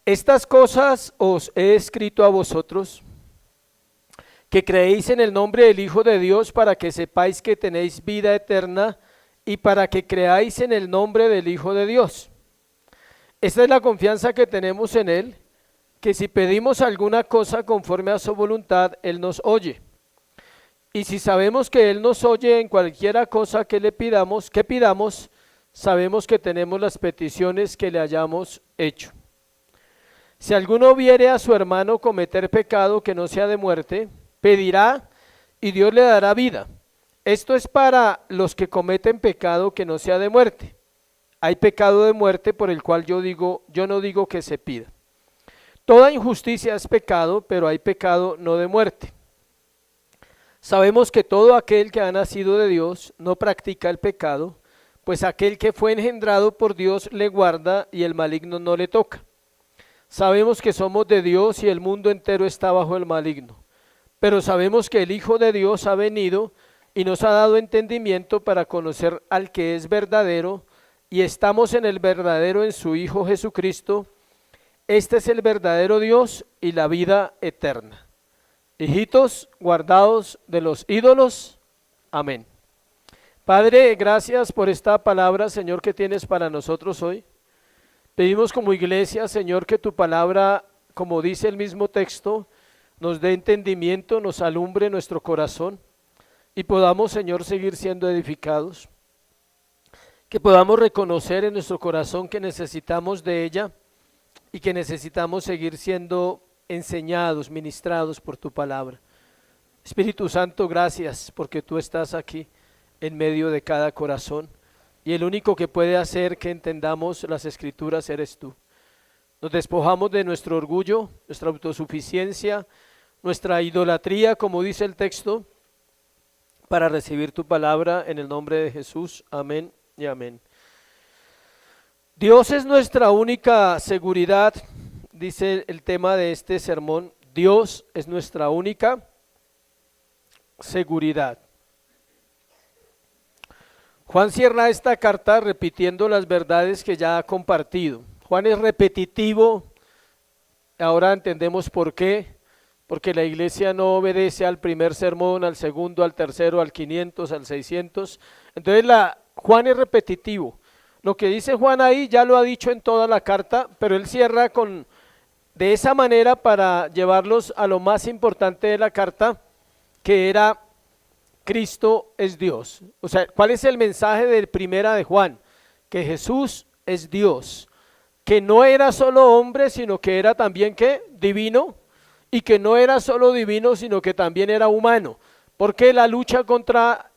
Estas cosas os he escrito a vosotros, que creéis en el nombre del Hijo de Dios, para que sepáis que tenéis vida eterna y para que creáis en el nombre del Hijo de Dios. Esta es la confianza que tenemos en Él, que si pedimos alguna cosa conforme a su voluntad, Él nos oye. Y si sabemos que Él nos oye en cualquiera cosa que le pidamos, sabemos que tenemos las peticiones que le hayamos hecho. Si alguno viere a su hermano cometer pecado que no sea de muerte, pedirá y Dios le dará vida. Esto es para los que cometen pecado que no sea de muerte. Hay pecado de muerte por el cual yo no digo que se pida. Toda injusticia es pecado, pero hay pecado no de muerte. Sabemos que todo aquel que ha nacido de Dios no practica el pecado, pues aquel que fue engendrado por Dios le guarda y el maligno no le toca. Sabemos que somos de Dios y el mundo entero está bajo el maligno. Pero sabemos que el Hijo de Dios ha venido y nos ha dado entendimiento para conocer al que es verdadero, y estamos en el verdadero, en su Hijo Jesucristo. Este es el verdadero Dios y la vida eterna. Hijitos, guardados de los ídolos. Amén. Padre, gracias por esta palabra, Señor, que tienes para nosotros hoy. Pedimos como iglesia, Señor, que tu palabra, como dice el mismo texto, nos dé entendimiento, nos alumbre nuestro corazón y podamos, Señor, seguir siendo edificados. Que podamos reconocer en nuestro corazón que necesitamos de ella y que necesitamos seguir siendo enseñados, ministrados por tu palabra. Espíritu Santo, gracias porque tú estás aquí en medio de cada corazón y el único que puede hacer que entendamos las Escrituras eres tú. Nos despojamos de nuestro orgullo, nuestra autosuficiencia, nuestra idolatría, como dice el texto, para recibir tu palabra en el nombre de Jesús. Amén y amén. Dios es nuestra única seguridad, dice el tema de este sermón. Dios es nuestra única seguridad. Juan cierra esta carta repitiendo las verdades que ya ha compartido. Juan es repetitivo, ahora entendemos por qué, porque la iglesia no obedece al primer sermón, al segundo, al tercero, al 500, al 600. Entonces Juan es repetitivo. Lo que dice Juan ahí ya lo ha dicho en toda la carta, pero él cierra de esa manera para llevarlos a lo más importante de la carta, que era Cristo es Dios. O sea, ¿cuál es el mensaje de primera de Juan? Que Jesús es Dios, que no era solo hombre, sino que era también ¿qué? Divino, y que no era solo divino, sino que también era humano. Porque la lucha contra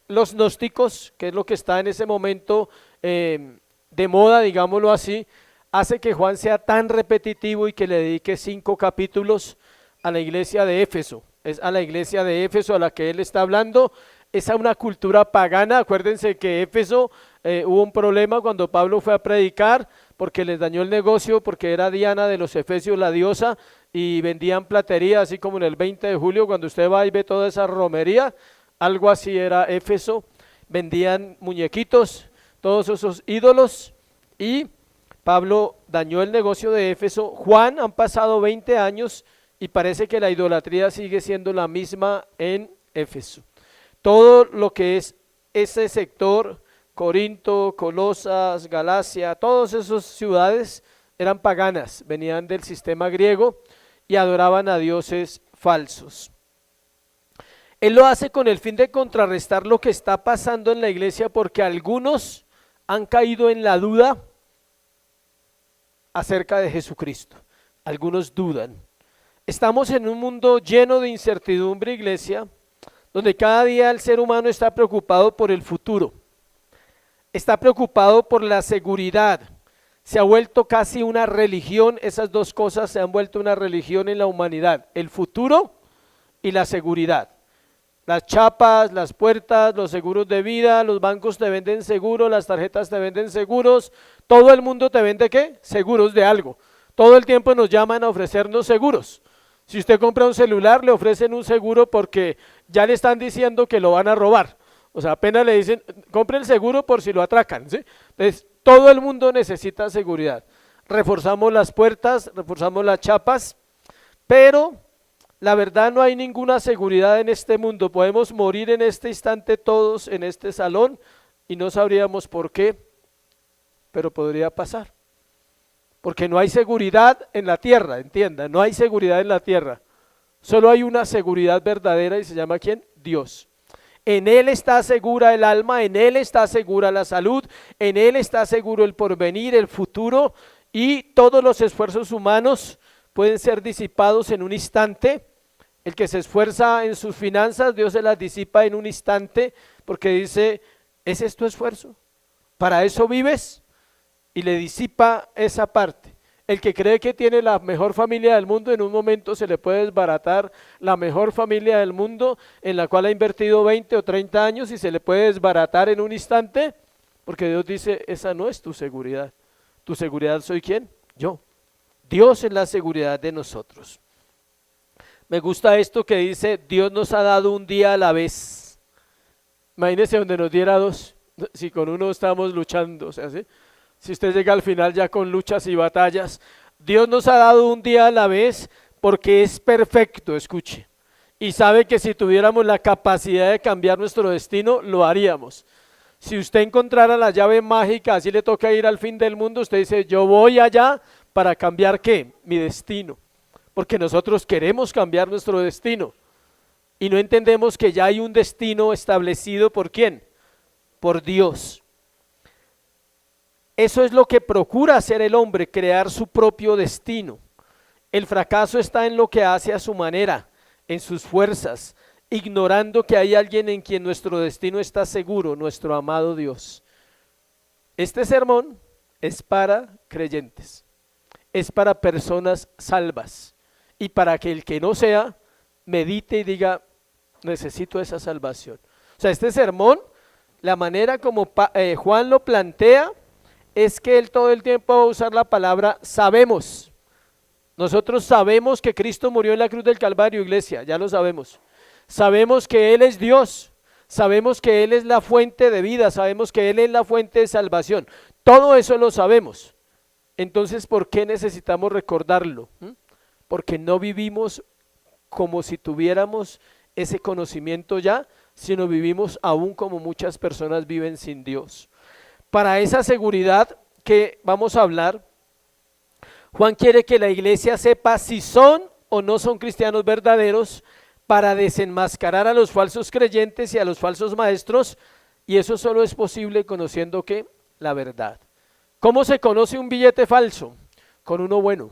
los gnósticos, que es lo que está en ese momento de moda, digámoslo así, hace que Juan sea tan repetitivo y que le dedique 5 capítulos a la iglesia de Éfeso. Es a la iglesia de Éfeso a la que él está hablando. Es a una cultura pagana. Acuérdense que Éfeso hubo un problema cuando Pablo fue a predicar, porque les dañó el negocio, porque era Diana de los Efesios la diosa, y vendían platería, así como en el 20 de julio, cuando usted va y ve toda esa romería, algo así era Éfeso. Vendían muñequitos, todos esos ídolos, y Pablo dañó el negocio de Éfeso. Juan, han pasado 20 años y parece que la idolatría sigue siendo la misma en Éfeso. Todo lo que es ese sector, Corinto, Colosas, Galacia, todas esas ciudades eran paganas, venían del sistema griego y adoraban a dioses falsos. Él lo hace con el fin de contrarrestar lo que está pasando en la iglesia, porque algunos han caído en la duda acerca de Jesucristo. Algunos dudan. Estamos en un mundo lleno de incertidumbre, iglesia, donde cada día el ser humano está preocupado por el futuro, está preocupado por la seguridad. Se ha vuelto casi una religión, esas dos cosas se han vuelto una religión en la humanidad, el futuro y la seguridad. Las chapas, las puertas, los seguros de vida, los bancos te venden seguros, las tarjetas te venden seguros, todo el mundo te vende ¿qué? Seguros de algo. Todo el tiempo nos llaman a ofrecernos seguros. Si usted compra un celular, le ofrecen un seguro porque ya le están diciendo que lo van a robar. O sea, apenas le dicen, compre el seguro por si lo atracan, ¿sí? Entonces, todo el mundo necesita seguridad. reforzamos las puertas, reforzamos las chapas, pero la verdad no hay ninguna seguridad en este mundo. Podemos morir en este instante todos en este salón y no sabríamos por qué, pero podría pasar. Porque no hay seguridad en la tierra, entienda, no hay seguridad en la tierra. Solo hay una seguridad verdadera y se llama ¿quién? Dios. En Él está segura el alma, en Él está segura la salud, en Él está seguro el porvenir, el futuro, y todos los esfuerzos humanos pueden ser disipados en un instante. El que se esfuerza en sus finanzas, Dios se las disipa en un instante, porque dice, ¿ese es tu esfuerzo? ¿Para eso vives? Y le disipa esa parte. El que cree que tiene la mejor familia del mundo, en un momento se le puede desbaratar la mejor familia del mundo, en la cual ha invertido 20 o 30 años y se le puede desbaratar en un instante, porque Dios dice, esa no es tu seguridad. ¿Tu seguridad soy quién? Yo. Dios es la seguridad de nosotros. Me gusta esto que dice, Dios nos ha dado un día a la vez. Imagínese donde nos diera dos, si con uno estamos luchando, o sea, ¿sí? Si usted llega al final ya con luchas y batallas, Dios nos ha dado un día a la vez porque es perfecto, escuche, y sabe que si tuviéramos la capacidad de cambiar nuestro destino, lo haríamos. Si usted encontrara la llave mágica, así le toca ir al fin del mundo, usted dice, yo voy allá para cambiar ¿qué? Mi destino, porque nosotros queremos cambiar nuestro destino, y no entendemos que ya hay un destino establecido ¿por quién? Por Dios. Eso es lo que procura hacer el hombre, crear su propio destino. El fracaso está en lo que hace a su manera, en sus fuerzas, ignorando que hay alguien en quien nuestro destino está seguro, nuestro amado Dios. Este sermón es para creyentes, es para personas salvas y para que el que no sea, medite y diga, necesito esa salvación. O sea, este sermón, la manera como Juan lo plantea, es que él todo el tiempo va a usar la palabra sabemos. Nosotros sabemos que Cristo murió en la cruz del Calvario, iglesia, ya lo sabemos. Sabemos que Él es Dios, sabemos que Él es la fuente de vida, sabemos que Él es la fuente de salvación. Todo eso lo sabemos. Entonces, ¿por qué necesitamos recordarlo? Porque no vivimos como si tuviéramos ese conocimiento ya, sino vivimos aún como muchas personas viven sin Dios. Para esa seguridad que vamos a hablar, Juan quiere que la iglesia sepa si son o no son cristianos verdaderos para desenmascarar a los falsos creyentes y a los falsos maestros, y eso solo es posible conociendo ¿qué? La verdad. ¿Cómo se conoce un billete falso? Con uno bueno.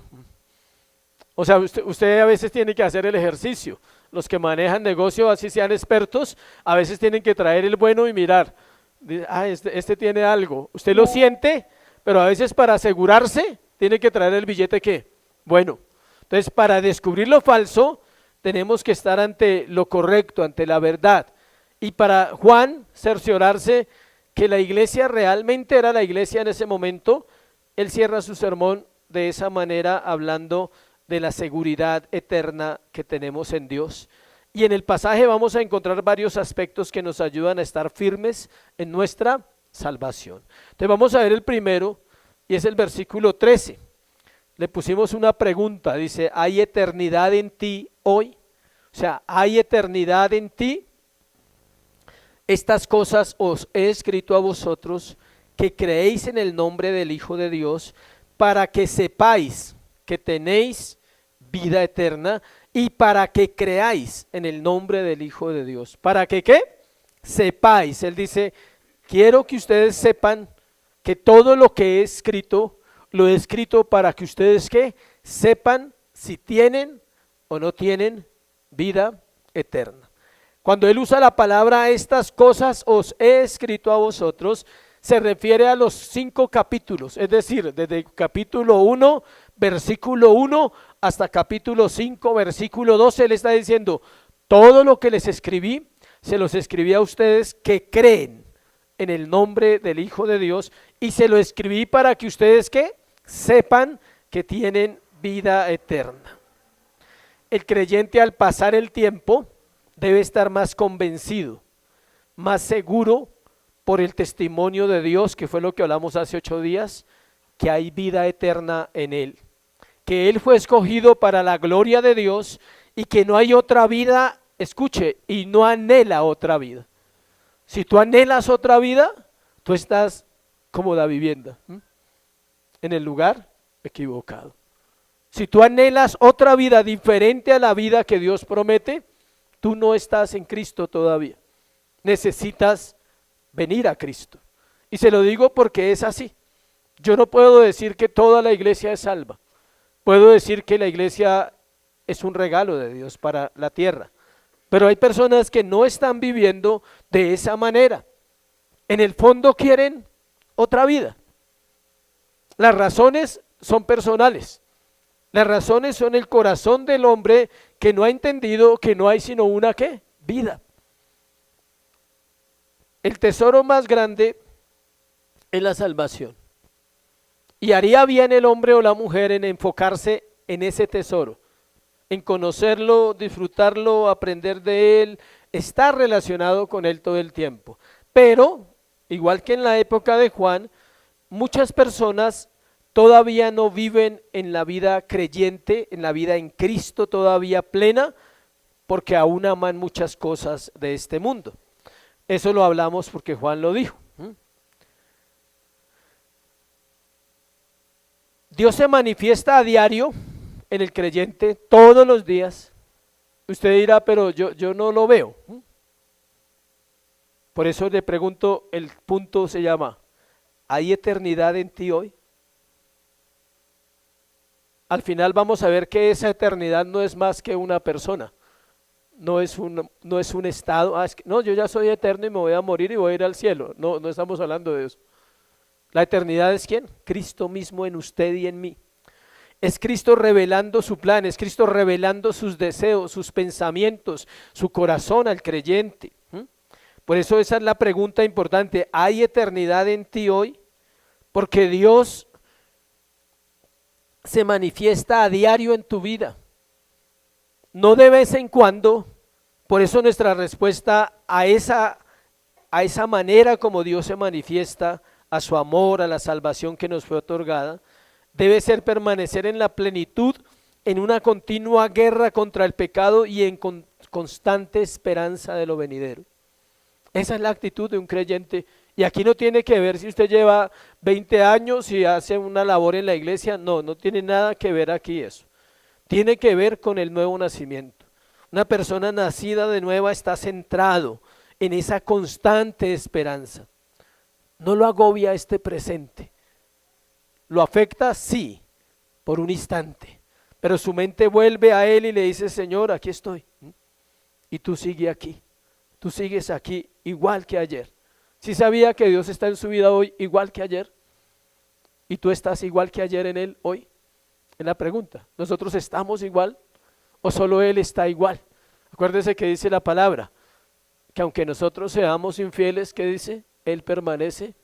O sea, usted a veces tiene que hacer el ejercicio. Los que manejan negocio, así sean expertos, a veces tienen que traer el bueno y mirar. Este tiene algo, usted lo siente, pero a veces para asegurarse tiene que traer el billete ¿qué? Bueno, entonces para descubrir lo falso tenemos que estar ante lo correcto, ante la verdad, y para Juan cerciorarse que la iglesia realmente era la iglesia en ese momento, él cierra su sermón de esa manera hablando de la seguridad eterna que tenemos en Dios. Y en el pasaje vamos a encontrar varios aspectos que nos ayudan a estar firmes en nuestra salvación. Entonces vamos a ver el primero y es el versículo 13. Le pusimos una pregunta, dice, ¿hay eternidad en ti hoy? O sea, ¿hay eternidad en ti? Estas cosas os he escrito a vosotros que creéis en el nombre del Hijo de Dios, para que sepáis que tenéis vida eterna y para que creáis en el nombre del Hijo de Dios. ¿Para que qué? Sepáis. Él dice, quiero que ustedes sepan que todo lo que he escrito, lo he escrito para que ustedes ¿qué? Sepan si tienen o no tienen vida eterna. Cuando él usa la palabra estas cosas os he escrito a vosotros, se refiere a los 5 capítulos, es decir, desde el capítulo 1, versículo 1 hasta capítulo 5, versículo 12, él está diciendo, todo lo que les escribí, se los escribí a ustedes que creen en el nombre del Hijo de Dios, y se lo escribí para que ustedes ¿qué? Sepan que tienen vida eterna. El creyente al pasar el tiempo debe estar más convencido, más seguro por el testimonio de Dios, que fue lo que hablamos hace 8 días, que hay vida eterna en Él, que Él fue escogido para la gloria de Dios y que no hay otra vida, escuche, y no anhela otra vida. Si tú anhelas otra vida, tú estás como la vivienda, en el lugar equivocado. Si tú anhelas otra vida diferente a la vida que Dios promete, tú no estás en Cristo todavía. Necesitas venir a Cristo. Y se lo digo porque es así. Yo no puedo decir que toda la iglesia es salva. Puedo decir que la iglesia es un regalo de Dios para la tierra. Pero hay personas que no están viviendo de esa manera. En el fondo quieren otra vida. Las razones son personales. Las razones son el corazón del hombre que no ha entendido que no hay sino una ¿qué? Vida. El tesoro más grande es la salvación. Y haría bien el hombre o la mujer en enfocarse en ese tesoro, en conocerlo, disfrutarlo, aprender de él, estar relacionado con él todo el tiempo. Pero, igual que en la época de Juan, muchas personas todavía no viven en la vida creyente, en la vida en Cristo todavía plena, porque aún aman muchas cosas de este mundo. Eso lo hablamos porque Juan lo dijo. Dios se manifiesta a diario en el creyente todos los días. Usted dirá, pero yo no lo veo. Por eso le pregunto, el punto se llama, ¿hay eternidad en ti hoy? Al final vamos a ver que esa eternidad no es más que una persona, no es un estado, no, yo ya soy eterno y me voy a morir y voy a ir al cielo. No, no estamos hablando de eso. La eternidad es ¿quién? Cristo mismo en usted y en mí. Es Cristo revelando su plan, es Cristo revelando sus deseos, sus pensamientos, su corazón al creyente. Por eso esa es la pregunta importante, ¿hay eternidad en ti hoy? Porque Dios se manifiesta a diario en tu vida, no de vez en cuando. Por eso nuestra respuesta a esa manera como Dios se manifiesta, a su amor, a la salvación que nos fue otorgada, debe ser permanecer en la plenitud, en una continua guerra contra el pecado y en constante esperanza de lo venidero. Esa es la actitud de un creyente. Y aquí no tiene que ver si usted lleva 20 años y hace una labor en la iglesia, no tiene nada que ver aquí eso. Tiene que ver con el nuevo nacimiento. Una persona nacida de nueva está centrado en esa constante esperanza. No lo agobia este presente. Lo afecta, sí, por un instante, pero su mente vuelve a él y le dice, Señor, aquí estoy. Y tú sigues aquí, tú sigues aquí igual que ayer. ¿Sí sabía que Dios está en su vida hoy igual que ayer? ¿Y tú estás igual que ayer en Él hoy? Es la pregunta. ¿Nosotros estamos igual o solo Él está igual? Acuérdese que dice la palabra, que aunque nosotros seamos infieles, ¿qué dice? Él permanece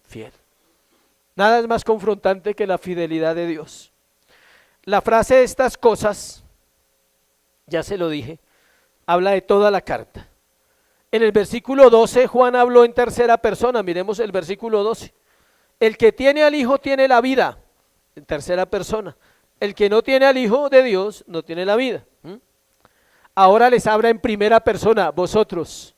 fiel. Nada es más confrontante que la fidelidad de Dios. La frase estas cosas, ya se lo dije, habla de toda la carta. En el versículo 12 Juan habló en tercera persona, miremos el versículo 12. El que tiene al Hijo tiene la vida, en tercera persona. El que no tiene al Hijo de Dios no tiene la vida. Ahora les habla en primera persona, vosotros.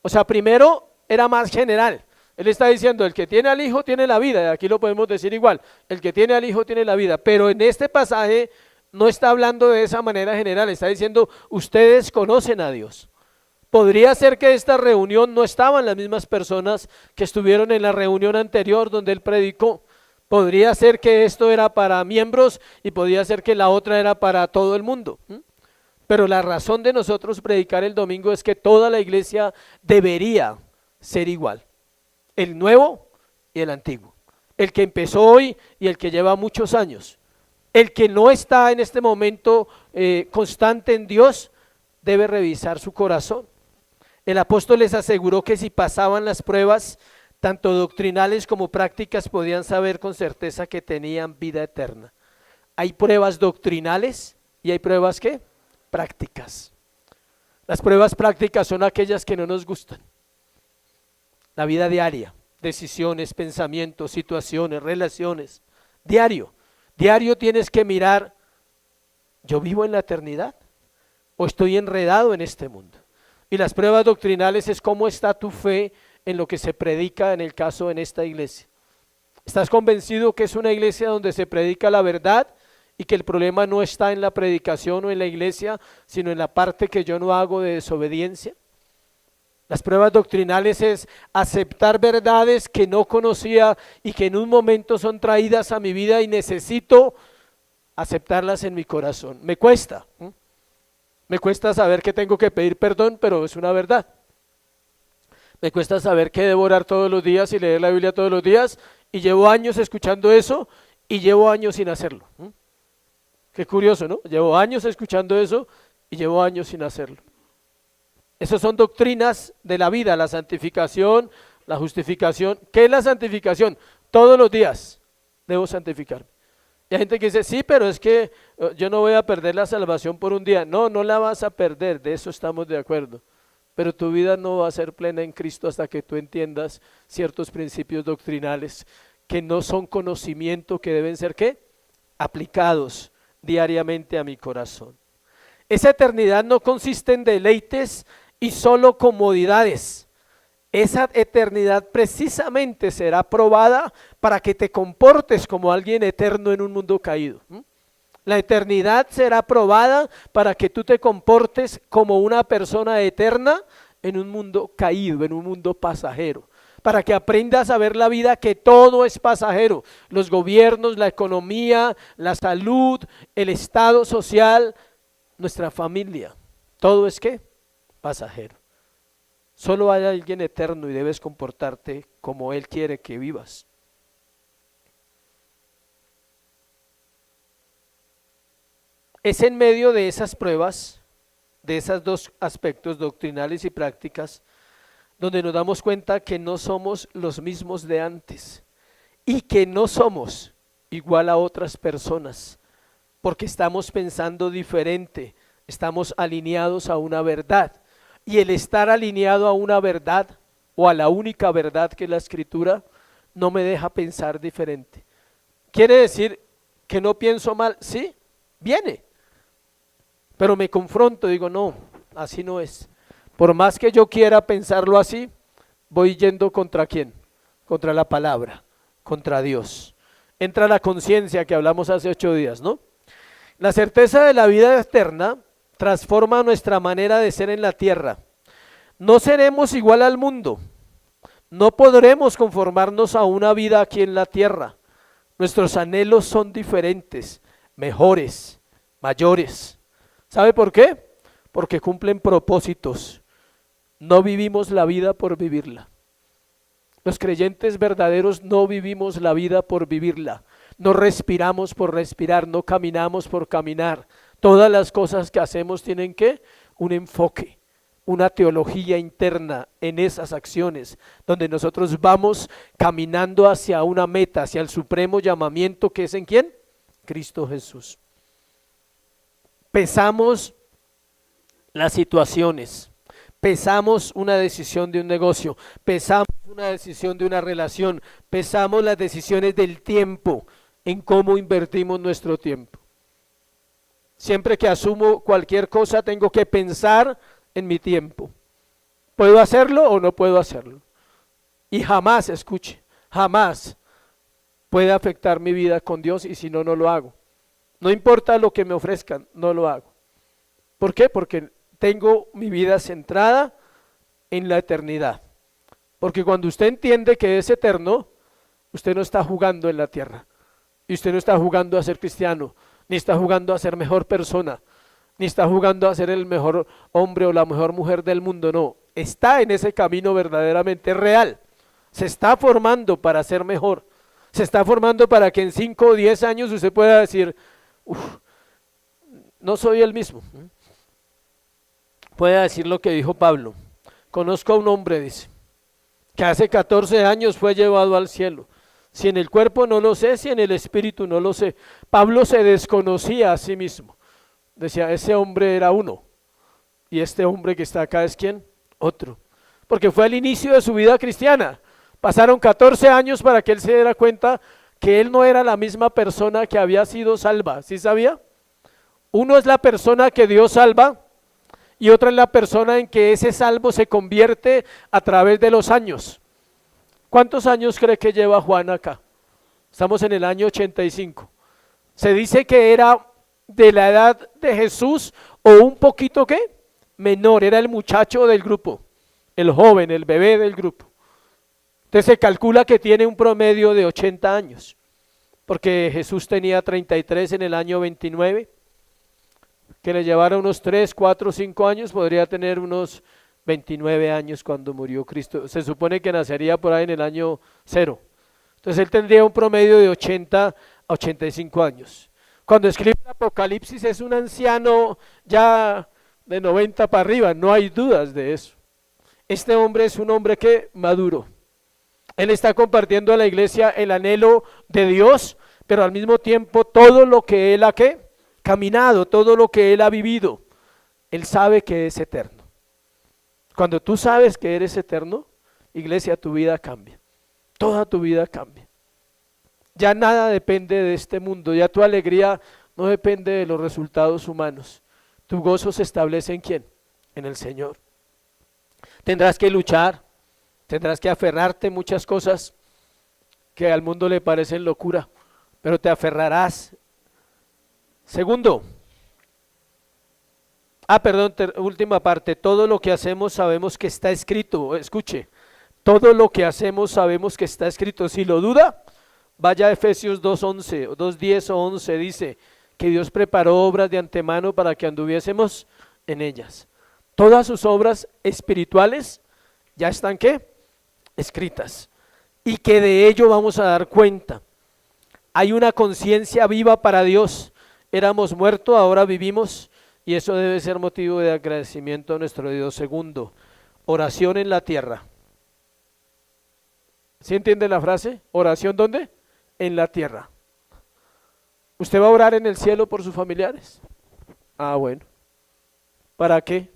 O sea, primero era más general. Él está diciendo, el que tiene al Hijo tiene la vida, y aquí lo podemos decir igual, el que tiene al Hijo tiene la vida, pero en este pasaje no está hablando de esa manera general, está diciendo, ustedes conocen a Dios. Podría ser que esta reunión no estaban las mismas personas que estuvieron en la reunión anterior donde él predicó. Podría ser que esto era para miembros y podría ser que la otra era para todo el mundo. Pero la razón de nosotros predicar el domingo es que toda la iglesia debería ser igual. El nuevo y el antiguo. El que empezó hoy y el que lleva muchos años. El que no está en este momento constante en Dios debe revisar su corazón. El apóstol les aseguró que si pasaban las pruebas, tanto doctrinales como prácticas, podían saber con certeza que tenían vida eterna. Hay pruebas doctrinales y hay pruebas ¿qué? Prácticas. Las pruebas prácticas son aquellas que no nos gustan. La vida diaria, decisiones, pensamientos, situaciones, relaciones. Diario. Diario tienes que mirar, ¿yo vivo en la eternidad o estoy enredado en este mundo? Y las pruebas doctrinales es cómo está tu fe en lo que se predica, en el caso en esta iglesia. ¿Estás convencido que es una iglesia donde se predica la verdad y que el problema no está en la predicación o en la iglesia, sino en la parte que yo no hago de desobediencia? Las pruebas doctrinales es aceptar verdades que no conocía y que en un momento son traídas a mi vida y necesito aceptarlas en mi corazón. Me cuesta, me cuesta saber que tengo que pedir perdón, pero es una verdad. Me cuesta saber que debo orar todos los días y leer la Biblia todos los días, y llevo años escuchando eso y llevo años sin hacerlo. Qué curioso, ¿no? Llevo años escuchando eso y llevo años sin hacerlo. Esas son doctrinas de la vida, la santificación, la justificación. ¿Qué es la santificación? Todos los días debo santificarme. Y hay gente que dice, sí, pero es que yo no voy a perder la salvación por un día. No, no la vas a perder, de eso estamos de acuerdo. Pero tu vida no va a ser plena en Cristo hasta que tú entiendas ciertos principios doctrinales que no son conocimiento, que deben ser, ¿qué? Aplicados diariamente a mi corazón. Esa eternidad no consiste en deleites y solo comodidades. Esa eternidad precisamente será probada para que te comportes como alguien eterno en un mundo caído. La eternidad será probada para que tú te comportes como una persona eterna en un mundo caído, en un mundo pasajero. Para que aprendas a ver la vida, que todo es pasajero. Los gobiernos, la economía, la salud, el estado social, nuestra familia. Todo es ¿qué? Pasajero. Solo hay alguien eterno y debes comportarte como Él quiere que vivas. Es en medio de esas pruebas, de esos dos aspectos doctrinales y prácticas, donde nos damos cuenta que no somos los mismos de antes y que no somos igual a otras personas, porque estamos pensando diferente, estamos alineados a una verdad. Y el estar alineado a una verdad o a la única verdad que es la Escritura no me deja pensar diferente. ¿Quiere decir que no pienso mal? Sí, viene. Pero me confronto, digo, no, así no es. Por más que yo quiera pensarlo así, voy yendo contra ¿quién? Contra la palabra, contra Dios. Entra la conciencia que hablamos hace 8 días, ¿no? La certeza de la vida eterna transforma nuestra manera de ser en la tierra. No seremos igual al mundo. No podremos conformarnos a una vida aquí en la tierra. Nuestros anhelos son diferentes, mejores, mayores. ¿Sabe por qué? Porque cumplen propósitos. No vivimos la vida por vivirla. Los creyentes verdaderos no vivimos la vida por vivirla. No respiramos por respirar, no caminamos por caminar. Todas las cosas que hacemos tienen ¿qué? Un enfoque, una teología interna en esas acciones, donde nosotros vamos caminando hacia una meta, hacia el supremo llamamiento que es ¿en quién? Cristo Jesús. Pesamos las situaciones, pesamos una decisión de un negocio, pesamos una decisión de una relación, pesamos las decisiones del tiempo, en cómo invertimos nuestro tiempo. Siempre que asumo cualquier cosa tengo que pensar en mi tiempo. ¿Puedo hacerlo o no puedo hacerlo? Y jamás, escuche, jamás puede afectar mi vida con Dios, y si no, no lo hago. No importa lo que me ofrezcan, no lo hago. ¿Por qué? Porque tengo mi vida centrada en la eternidad. Porque cuando usted entiende que es eterno, usted no está jugando en la tierra. Y usted no está jugando a ser cristiano, ni está jugando a ser mejor persona, ni está jugando a ser el mejor hombre o la mejor mujer del mundo, no. Está en ese camino verdaderamente real. Se está formando para ser mejor. Se está formando para que en 5 o 10 años usted pueda decir, no soy el mismo. Puede decir lo que dijo Pablo. Conozco a un hombre, dice, que hace 14 años fue llevado al cielo. Si en el cuerpo no lo sé, si en el espíritu no lo sé. Pablo se desconocía a sí mismo. Decía, ese hombre era uno. Y este hombre que está acá es ¿quién? Otro. Porque fue al inicio de su vida cristiana. Pasaron 14 años para que él se diera cuenta que él no era la misma persona que había sido salva, ¿sí sabía? Uno es la persona que Dios salva y otra es la persona en que ese salvo se convierte a través de los años. ¿Cuántos años cree que lleva Juan acá? Estamos en el año 85. Se dice que era de la edad de Jesús o un poquito ¿qué? Menor, era el muchacho del grupo, el joven, el bebé del grupo. Entonces se calcula que tiene un promedio de 80 años, porque Jesús tenía 33 en el año 29, que le llevara unos 3, 4, 5 años, podría tener unos 29 años cuando murió Cristo. Se supone que nacería por ahí en el año 0. Entonces él tendría un promedio de 80 a 85 años. Cuando escribe el Apocalipsis es un anciano ya de 90 para arriba, no hay dudas de eso. Este hombre es un hombre que maduro. Él está compartiendo a la iglesia el anhelo de Dios, pero al mismo tiempo todo lo que él ha caminado, todo lo que él ha vivido, él sabe que es eterno. Cuando tú sabes que eres eterno, iglesia, tu vida cambia, toda tu vida cambia. Ya nada depende de este mundo, ya tu alegría no depende de los resultados humanos. Tu gozo se establece ¿en quién? En el Señor. Tendrás que luchar, tendrás que aferrarte a muchas cosas que al mundo le parecen locura, pero te aferrarás. Segundo, última parte, todo lo que hacemos sabemos que está escrito. Escuche, todo lo que hacemos sabemos que está escrito. Si lo duda, vaya a Efesios 2:11, 2:10 o 11, dice que Dios preparó obras de antemano para que anduviésemos en ellas. Todas sus obras espirituales ya están ¿qué? Escritas, y que de ello vamos a dar cuenta. Hay una conciencia viva para Dios. Éramos muertos, ahora vivimos, y eso debe ser motivo de agradecimiento a nuestro Dios. Segundo, oración en la tierra. ¿Sí entiende la frase? ¿Oración dónde? En la tierra. ¿Usted va a orar en el cielo por sus familiares? Ah, bueno. ¿Para qué?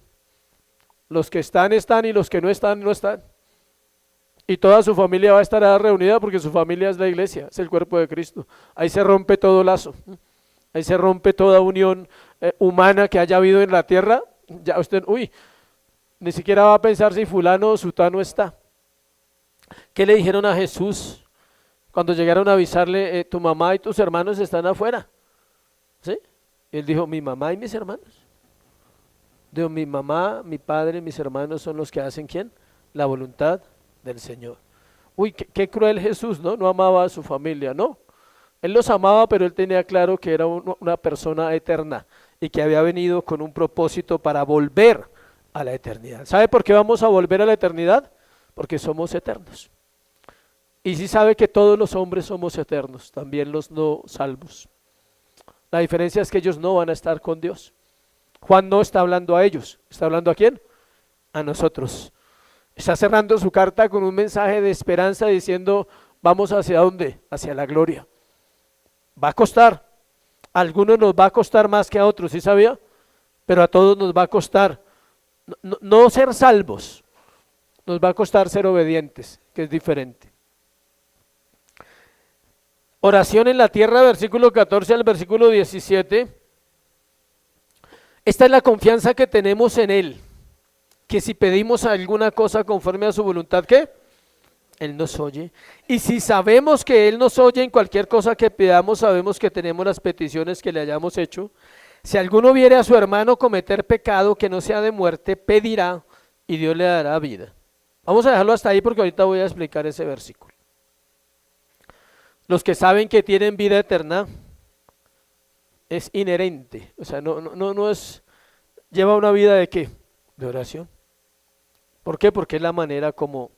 Los que están, están, y los que no están, no están. Y toda su familia va a estar reunida porque su familia es la iglesia, es el cuerpo de Cristo. Ahí se rompe todo lazo. Ahí se rompe toda unión humana que haya habido en la tierra. Ya usted, ni siquiera va a pensar si fulano o sutano está. ¿Qué le dijeron a Jesús cuando llegaron a avisarle, tu mamá y tus hermanos están afuera? ¿Sí? Él dijo, mi mamá y mis hermanos. Dijo, mi mamá, mi padre, mis hermanos son los que hacen ¿quién? La voluntad del Señor. Qué cruel Jesús, ¿no? No amaba a su familia, ¿no? Él los amaba, pero él tenía claro que era una persona eterna y que había venido con un propósito para volver a la eternidad. ¿Sabe por qué vamos a volver a la eternidad? Porque somos eternos. Y sí sabe que todos los hombres somos eternos, también los no salvos. La diferencia es que ellos no van a estar con Dios. Juan no está hablando a ellos, ¿está hablando a quién? A nosotros. Está cerrando su carta con un mensaje de esperanza diciendo, vamos hacia ¿dónde? Hacia la gloria. Va a costar, a algunos nos va a costar más que a otros, ¿sí sabía? Pero a todos nos va a costar no ser salvos, nos va a costar ser obedientes, que es diferente. Oración en la tierra, versículo 14 al versículo 17. Esta es la confianza que tenemos en Él, que si pedimos alguna cosa conforme a su voluntad, ¿qué? Él nos oye. Y si sabemos que Él nos oye en cualquier cosa que pidamos, sabemos que tenemos las peticiones que le hayamos hecho. Si alguno viere a su hermano cometer pecado que no sea de muerte, pedirá y Dios le dará vida. Vamos a dejarlo hasta ahí porque ahorita voy a explicar ese versículo. Los que saben que tienen vida eterna, es inherente, o sea, no es, lleva una vida de ¿qué? De oración. ¿Por qué? Porque es la manera como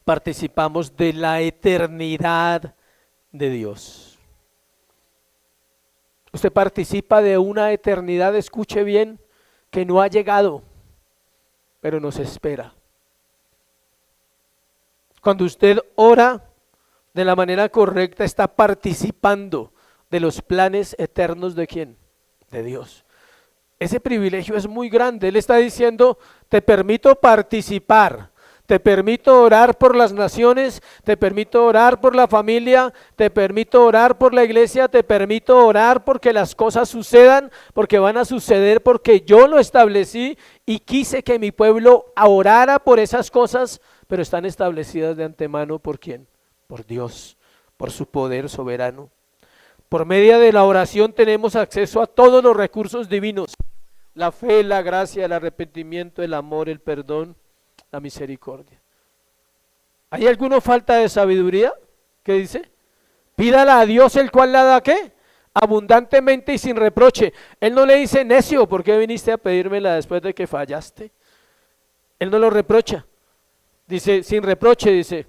participamos de la eternidad de Dios. Usted participa de una eternidad, escuche bien, que no ha llegado, pero nos espera. Cuando usted ora de la manera correcta, está participando de los planes eternos ¿de quién? De Dios. Ese privilegio es muy grande. Él está diciendo, te permito participar Te permito orar por las naciones, te permito orar por la familia, te permito orar por la iglesia, te permito orar porque las cosas sucedan, porque van a suceder, porque yo lo establecí y quise que mi pueblo orara por esas cosas, pero están establecidas de antemano ¿por quién? Por Dios, por su poder soberano. Por medio de la oración tenemos acceso a todos los recursos divinos: la fe, la gracia, el arrepentimiento, el amor, el perdón, la misericordia. ¿Hay alguna falta de sabiduría? ¿Qué dice? Pídala a Dios, el cual la da ¿qué? Abundantemente y sin reproche. Él no le dice: necio, ¿por qué viniste a pedírmela después de que fallaste? Él no lo reprocha. Dice, sin reproche, dice: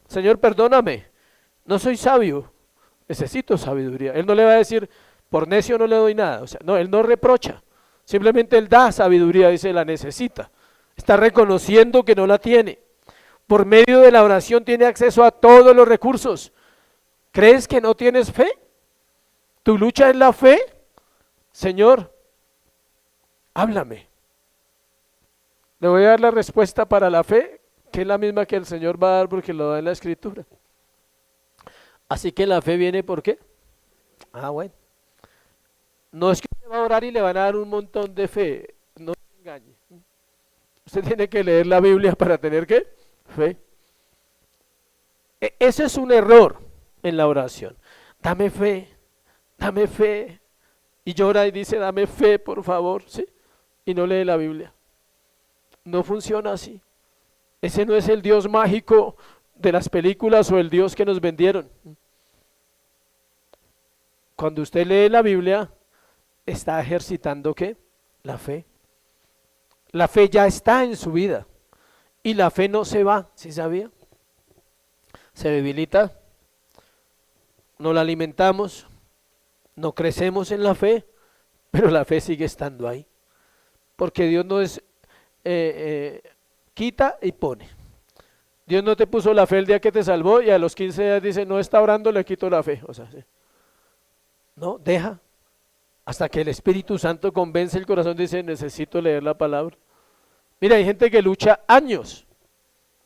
Señor, perdóname, no soy sabio, necesito sabiduría. Él no le va a decir: por necio no le doy nada. O sea, no, él no reprocha. Simplemente él da sabiduría, dice, la necesita. Está reconociendo que no la tiene. Por medio de la oración tiene acceso a todos los recursos. ¿Crees que no tienes fe? ¿Tu lucha es la fe? Señor, háblame. Le voy a dar la respuesta para la fe, que es la misma que el Señor va a dar porque lo da en la Escritura. Así que la fe viene ¿por qué? Bueno. No es que usted va a orar y le van a dar un montón de fe. No se engañe. Usted tiene que leer la Biblia para tener ¿qué? Fe. Ese es un error en la oración. Dame fe, dame fe. Y llora y dice: dame fe, por favor, ¿sí? Y no lee la Biblia. No funciona así. Ese no es el Dios mágico de las películas o el Dios que nos vendieron. Cuando usted lee la Biblia, está ejercitando ¿qué? La fe. La fe ya está en su vida y la fe no se va, ¿sí sabía? Se debilita, no la alimentamos, no crecemos en la fe, pero la fe sigue estando ahí, porque Dios no es quita y pone. Dios no te puso la fe el día que te salvó y a los 15 días dice: no está orando, le quito la fe. O sea, ¿sí? No, deja hasta que el Espíritu Santo convence el corazón, dice: necesito leer la palabra. Mira, hay gente que lucha años,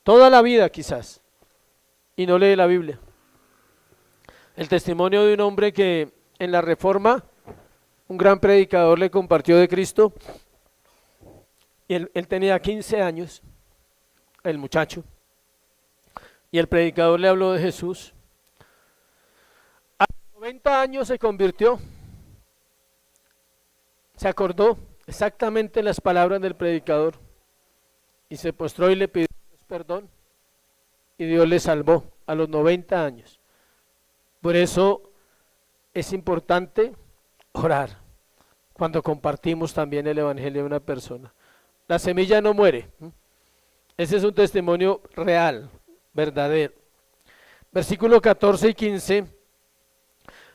toda la vida quizás, y no lee la Biblia. El testimonio de un hombre que en la Reforma, un gran predicador le compartió de Cristo, y él tenía 15 años, el muchacho, y el predicador le habló de Jesús. A los 90 años se convirtió. Se acordó exactamente las palabras del predicador y se postró y le pidió perdón y Dios le salvó a los 90 años. Por eso es importante orar cuando compartimos también el evangelio de una persona. La semilla no muere. Ese es un testimonio real, verdadero. Versículo 14 y 15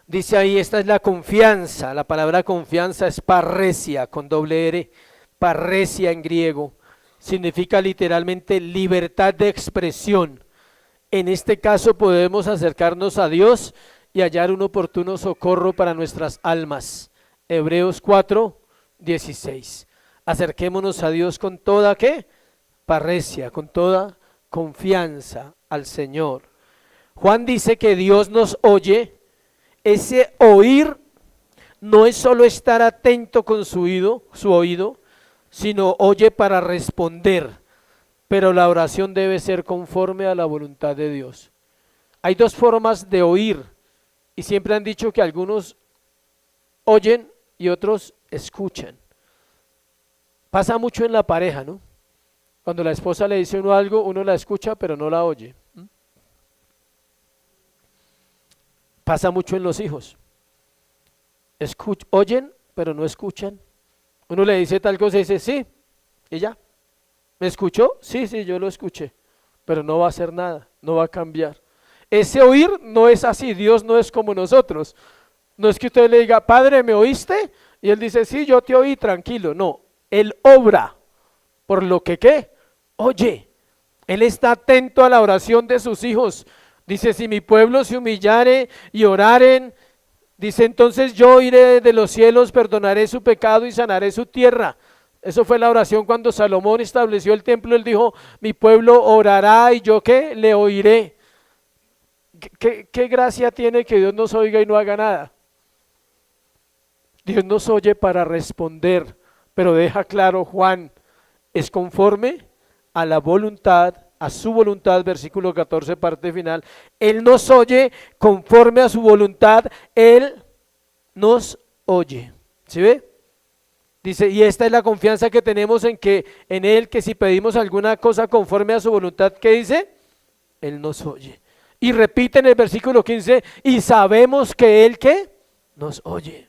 dice ahí: esta es la confianza. La palabra confianza es parresia, con doble R, parresia en griego. Significa literalmente libertad de expresión. En este caso podemos acercarnos a Dios y hallar un oportuno socorro para nuestras almas. Hebreos 4:16. Acerquémonos a Dios con toda ¿qué? Parresia, con toda confianza al Señor. Juan dice que Dios nos oye. Ese oír no es solo estar atento con su oído, sino oye para responder. Pero la oración debe ser conforme a la voluntad de Dios. Hay dos formas de oír, y siempre han dicho que algunos oyen y otros escuchan. Pasa mucho en la pareja, ¿no? Cuando la esposa le dice a uno algo, uno la escucha pero no la oye. Pasa mucho en los hijos. Oyen pero no escuchan. Uno le dice tal cosa y dice sí, y ya. ¿Me escuchó? Sí, yo lo escuché, pero no va a hacer nada, no va a cambiar. Ese oír no es así. Dios no es como nosotros. No es que usted le diga: Padre, ¿me oíste? Y él dice: sí, yo te oí, tranquilo. No, Él obra por lo que ¿qué? Oye. Él está atento a la oración de sus hijos. Dice: si mi pueblo se humillare y oraren, dice, entonces yo iré de los cielos, perdonaré su pecado y sanaré su tierra. Eso fue la oración cuando Salomón estableció el templo. Él dijo, mi pueblo orará y yo ¿qué? Le oiré. ¿Qué gracia tiene que Dios nos oiga y no haga nada? Dios nos oye para responder, pero deja claro Juan, es conforme a la voluntad, a su voluntad, versículo 14, parte final. Él nos oye conforme a su voluntad, Él nos oye. ¿Sí ve? Dice, y esta es la confianza que tenemos en Él, que si pedimos alguna cosa conforme a su voluntad, ¿qué dice? Él nos oye. Y repite en el versículo 15, y sabemos que Él, ¿qué? Nos oye.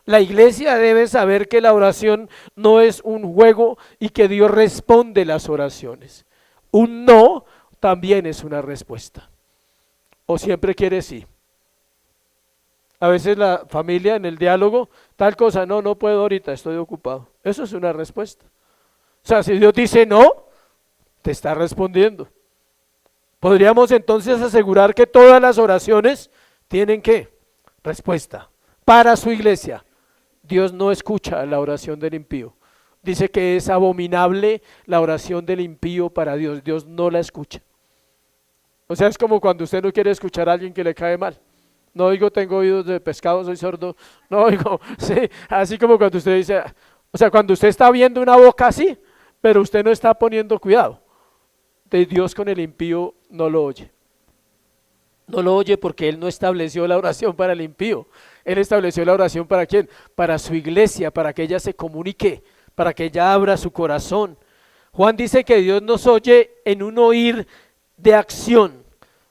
La iglesia debe saber que la oración no es un juego y que Dios responde las oraciones. Un no también es una respuesta. O siempre quiere sí. A veces la familia en el diálogo, tal cosa, no puedo ahorita, estoy ocupado. Eso es una respuesta. O sea, si Dios dice no, te está respondiendo. Podríamos entonces asegurar que todas las oraciones tienen ¿qué? Respuesta para su iglesia. Dios no escucha la oración del impío. Dice que es abominable la oración del impío para Dios. Dios no la escucha. O sea, es como cuando usted no quiere escuchar a alguien que le cae mal. No oigo, tengo oídos de pescado, soy sordo. No oigo, sí, así como cuando usted dice, o sea, cuando usted está viendo una boca así, pero usted no está poniendo cuidado. De Dios con el impío no lo oye. No lo oye porque Él no estableció la oración para el impío. Él estableció la oración ¿para quién? Para su iglesia, para que ella se comunique, para que ella abra su corazón. Juan dice que Dios nos oye en un oír de acción.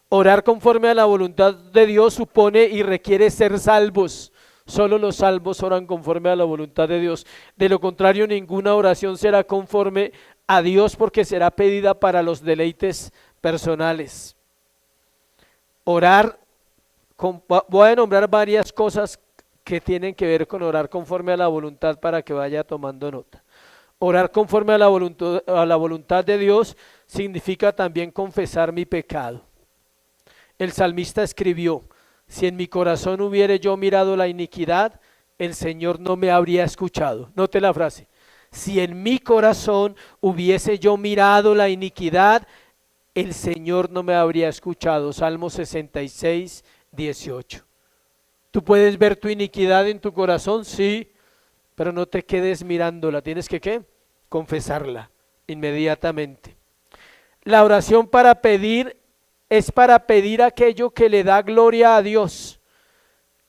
Orar conforme a la voluntad de Dios supone y requiere ser salvos. Solo los salvos oran conforme a la voluntad de Dios. De lo contrario, ninguna oración será conforme a Dios porque será pedida para los deleites personales. Orar, voy a nombrar varias cosas que tienen que ver con orar conforme a la voluntad para que vaya tomando nota. Orar conforme a la voluntad de Dios significa también confesar mi pecado. El salmista escribió, si en mi corazón hubiere yo mirado la iniquidad, el Señor no me habría escuchado. Note la frase, si en mi corazón hubiese yo mirado la iniquidad, el Señor no me habría escuchado. Salmo 66, 18. ¿Tú puedes ver tu iniquidad en tu corazón? Sí, pero no te quedes mirándola, tienes que ¿qué? Confesarla inmediatamente. La oración para pedir es para pedir aquello que le da gloria a Dios.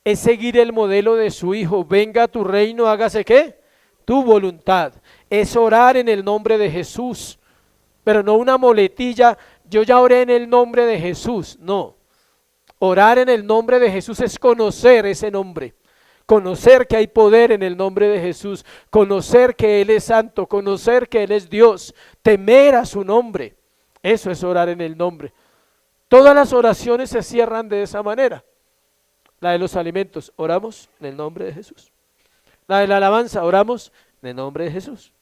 Es seguir el modelo de su Hijo. Venga a tu reino, hágase ¿qué? Tu voluntad. Es orar en el nombre de Jesús, pero no una muletilla, yo ya oré en el nombre de Jesús. No, orar en el nombre de Jesús es conocer ese nombre. Conocer que hay poder en el nombre de Jesús, conocer que Él es santo, conocer que Él es Dios, temer a su nombre. Eso es orar en el nombre. Todas las oraciones se cierran de esa manera. La de los alimentos, oramos en el nombre de Jesús. La de la alabanza, oramos en el nombre de Jesús.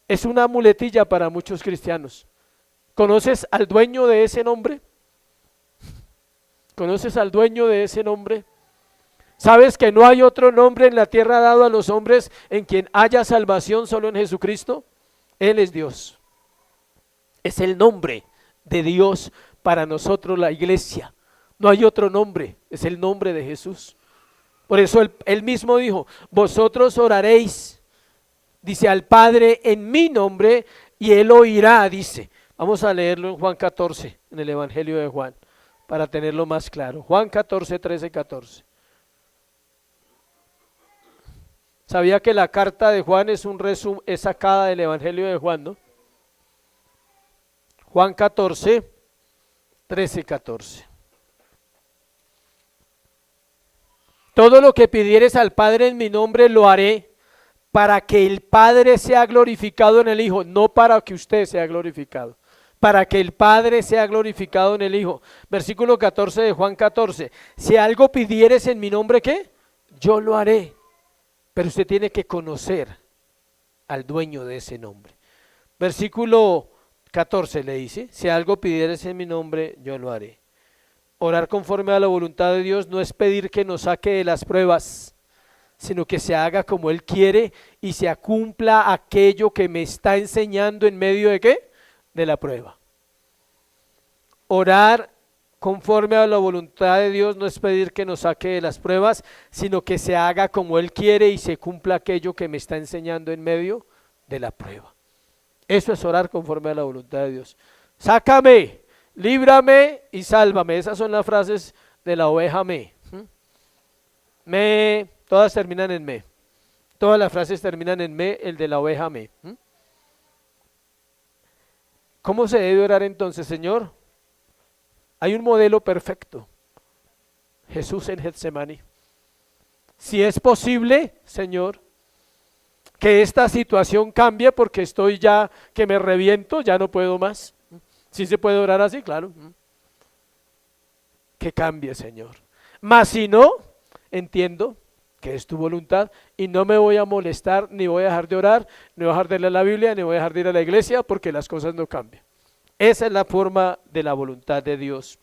Es una muletilla para muchos cristianos. ¿Conoces al dueño de ese nombre? ¿Conoces al dueño de ese nombre? ¿Sabes que no hay otro nombre en la tierra dado a los hombres en quien haya salvación solo en Jesucristo? Él es Dios. Es el nombre de Dios para nosotros, la iglesia. No hay otro nombre, es el nombre de Jesús. Por eso él mismo dijo, vosotros oraréis, dice, al Padre en mi nombre y Él oirá, dice. Vamos a leerlo en Juan 14, en el Evangelio de Juan, para tenerlo más claro. Juan 14, 13, 14. ¿Sabía que la carta de Juan es un resumen, es sacada del Evangelio de Juan, no? Juan 14, 13, 14. Todo lo que pidieres al Padre en mi nombre lo haré para que el Padre sea glorificado en el Hijo, no para que usted sea glorificado, para que el Padre sea glorificado en el Hijo. Versículo 14 de Juan 14, si algo pidieres en mi nombre, ¿qué? Yo lo haré, pero usted tiene que conocer al dueño de ese nombre. Versículo 14 le dice, si algo pidieres en mi nombre, yo lo haré. Orar conforme a la voluntad de Dios no es pedir que nos saque de las pruebas. sino que se haga como Él quiere y se cumpla aquello que me está enseñando en medio de ¿qué? De la prueba. Orar conforme a la voluntad de Dios no es pedir que nos saque de las pruebas, sino que se haga como Él quiere y se cumpla aquello que me está enseñando en medio de la prueba. Eso es orar conforme a la voluntad de Dios. Sácame, líbrame y sálvame. Esas son las frases de la oveja me. Me, todas terminan en me. Todas las frases terminan en me, el de la oveja me. ¿Cómo se debe orar entonces, Señor? Hay un modelo perfecto. Jesús en Getsemaní. Si es posible, Señor, que esta situación cambie porque estoy ya, que me reviento, ya no puedo más. ¿Sí se puede orar así? Claro. Que cambie, Señor. Mas si no, entiendo que es tu voluntad y no me voy a molestar, ni voy a dejar de orar, ni voy a dejar de leer la Biblia, ni voy a dejar de ir a la iglesia porque las cosas no cambian. Esa es la forma de la voluntad de Dios.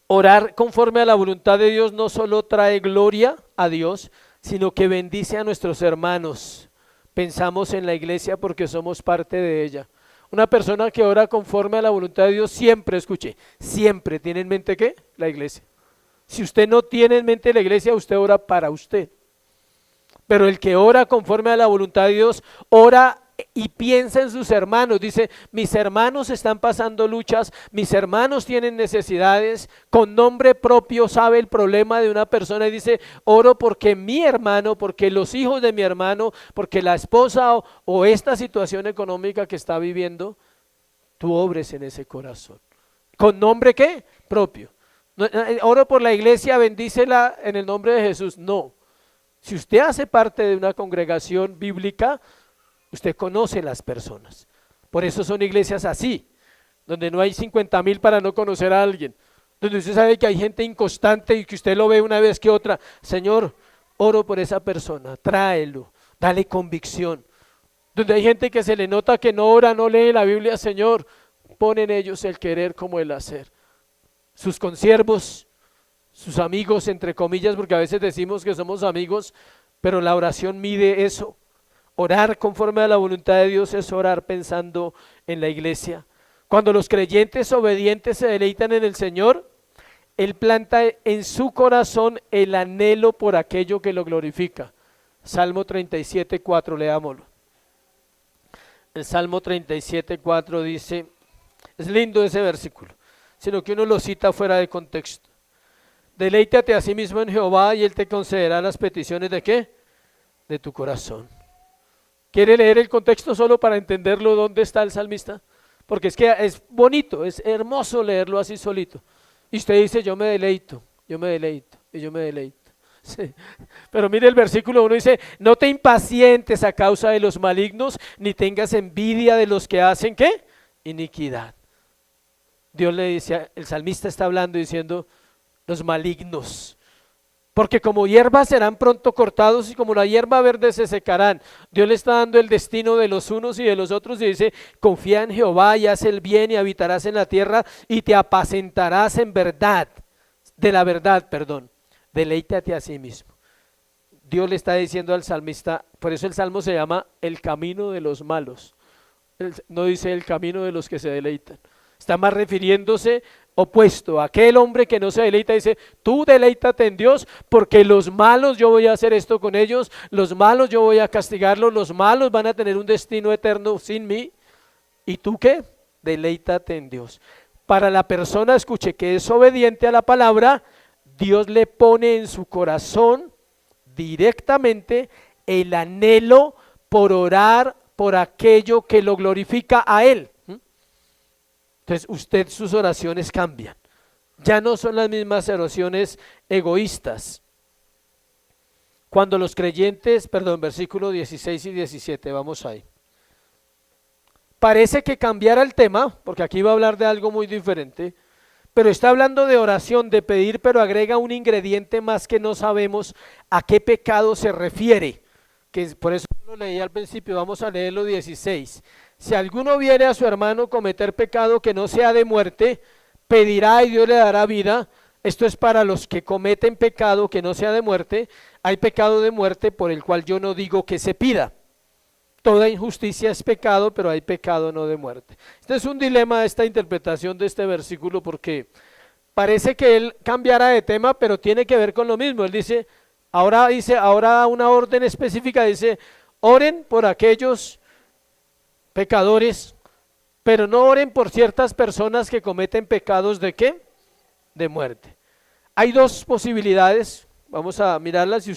Orar conforme a la voluntad de Dios no solo trae gloria a Dios, sino que bendice a nuestros hermanos. Pensamos en la iglesia porque somos parte de ella. Una persona que ora conforme a la voluntad de Dios siempre, escuche, siempre tiene en mente ¿qué? La iglesia. Si usted no tiene en mente la iglesia, usted ora para usted. Pero el que ora conforme a la voluntad de Dios, ora y piensa en sus hermanos. Dice, mis hermanos están pasando luchas, mis hermanos tienen necesidades, con nombre propio sabe el problema de una persona y dice, oro porque mi hermano, porque los hijos de mi hermano, porque la esposa o esta situación económica que está viviendo, tú obres en ese corazón. ¿Con nombre qué? Propio. Oro por la iglesia, bendícela en el nombre de Jesús. No. Si usted hace parte de una congregación bíblica, usted conoce las personas. Por eso son iglesias así, donde no hay 50,000 para no conocer a alguien, donde usted sabe que hay gente inconstante y que usted lo ve una vez que otra. Señor, oro por esa persona, tráelo, dale convicción. Donde hay gente que se le nota que no ora, no lee la Biblia, Señor, pon en ellos el querer como el hacer. Sus consiervos, sus amigos, entre comillas, porque a veces decimos que somos amigos, pero la oración mide eso. Orar conforme a la voluntad de Dios es orar pensando en la iglesia. Cuando los creyentes obedientes se deleitan en el Señor, Él planta en su corazón el anhelo por aquello que lo glorifica. Salmo 37:4, leámoslo. El Salmo 37:4 dice, es lindo ese versículo, sino que uno lo cita fuera de contexto. Deleítate a sí mismo en Jehová y Él te concederá las peticiones ¿de qué? De tu corazón. ¿Quiere leer el contexto solo para entenderlo dónde está el salmista? Porque es que es bonito, es hermoso leerlo así solito. Y usted dice, yo me deleito, y yo me deleito. Sí. Pero mire el versículo 1 dice, no te impacientes a causa de los malignos, ni tengas envidia de los que hacen ¿qué? Iniquidad. Dios le dice, el salmista está hablando diciendo, los malignos. Porque como hierba serán pronto cortados y como la hierba verde se secarán. Dios le está dando el destino de los unos y de los otros y dice, confía en Jehová y haz el bien y habitarás en la tierra y te apacentarás en verdad, de la verdad, perdón. Deleítate a sí mismo. Dios le está diciendo al salmista, por eso el salmo se llama el camino de los malos. No dice el camino de los que se deleitan. Está más refiriéndose opuesto, aquel hombre que no se deleita dice, tú deleítate en Dios porque los malos yo voy a hacer esto con ellos, los malos yo voy a castigarlos, los malos van a tener un destino eterno sin mí. ¿Y tú qué? Deleítate en Dios. Para la persona, escuche, que es obediente a la palabra, Dios le pone en su corazón directamente el anhelo por orar por aquello que lo glorifica a Él. Entonces sus oraciones cambian, ya no son las mismas oraciones egoístas. Cuando los creyentes, versículos 16 y 17, vamos ahí. Parece que cambiara el tema, porque aquí va a hablar de algo muy diferente, pero está hablando de oración, de pedir, pero agrega un ingrediente más que no sabemos a qué pecado se refiere, que por eso lo leí al principio, vamos a leerlo 16. Si alguno viere a su hermano cometer pecado que no sea de muerte, pedirá y Dios le dará vida. Esto es para los que cometen pecado que no sea de muerte, hay pecado de muerte por el cual yo no digo que se pida. Toda injusticia es pecado, pero hay pecado no de muerte. Este es un dilema, esta interpretación de este versículo, porque parece que él cambiara de tema, pero tiene que ver con lo mismo. Él dice, ahora una orden específica, dice, oren por aquellos pecadores, pero no oren por ciertas personas que cometen pecados ¿de qué? De muerte. Hay dos posibilidades, vamos a mirarlas y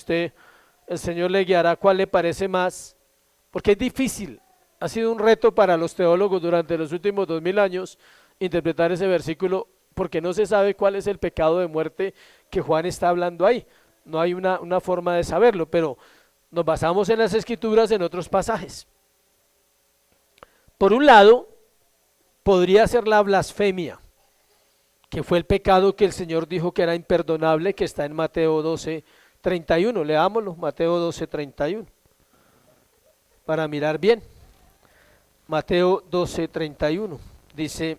el Señor le guiará cuál le parece más, porque es difícil, ha sido un reto para los teólogos durante los últimos 2000 años interpretar ese versículo, porque no se sabe cuál es el pecado de muerte que Juan está hablando ahí. No hay una forma de saberlo, pero nos basamos en las Escrituras en otros pasajes. Por un lado, podría ser la blasfemia, que fue el pecado que el Señor dijo que era imperdonable, que está en Mateo 12:31. Leámoslo, Mateo 12:31, para mirar bien. Mateo 12:31 dice: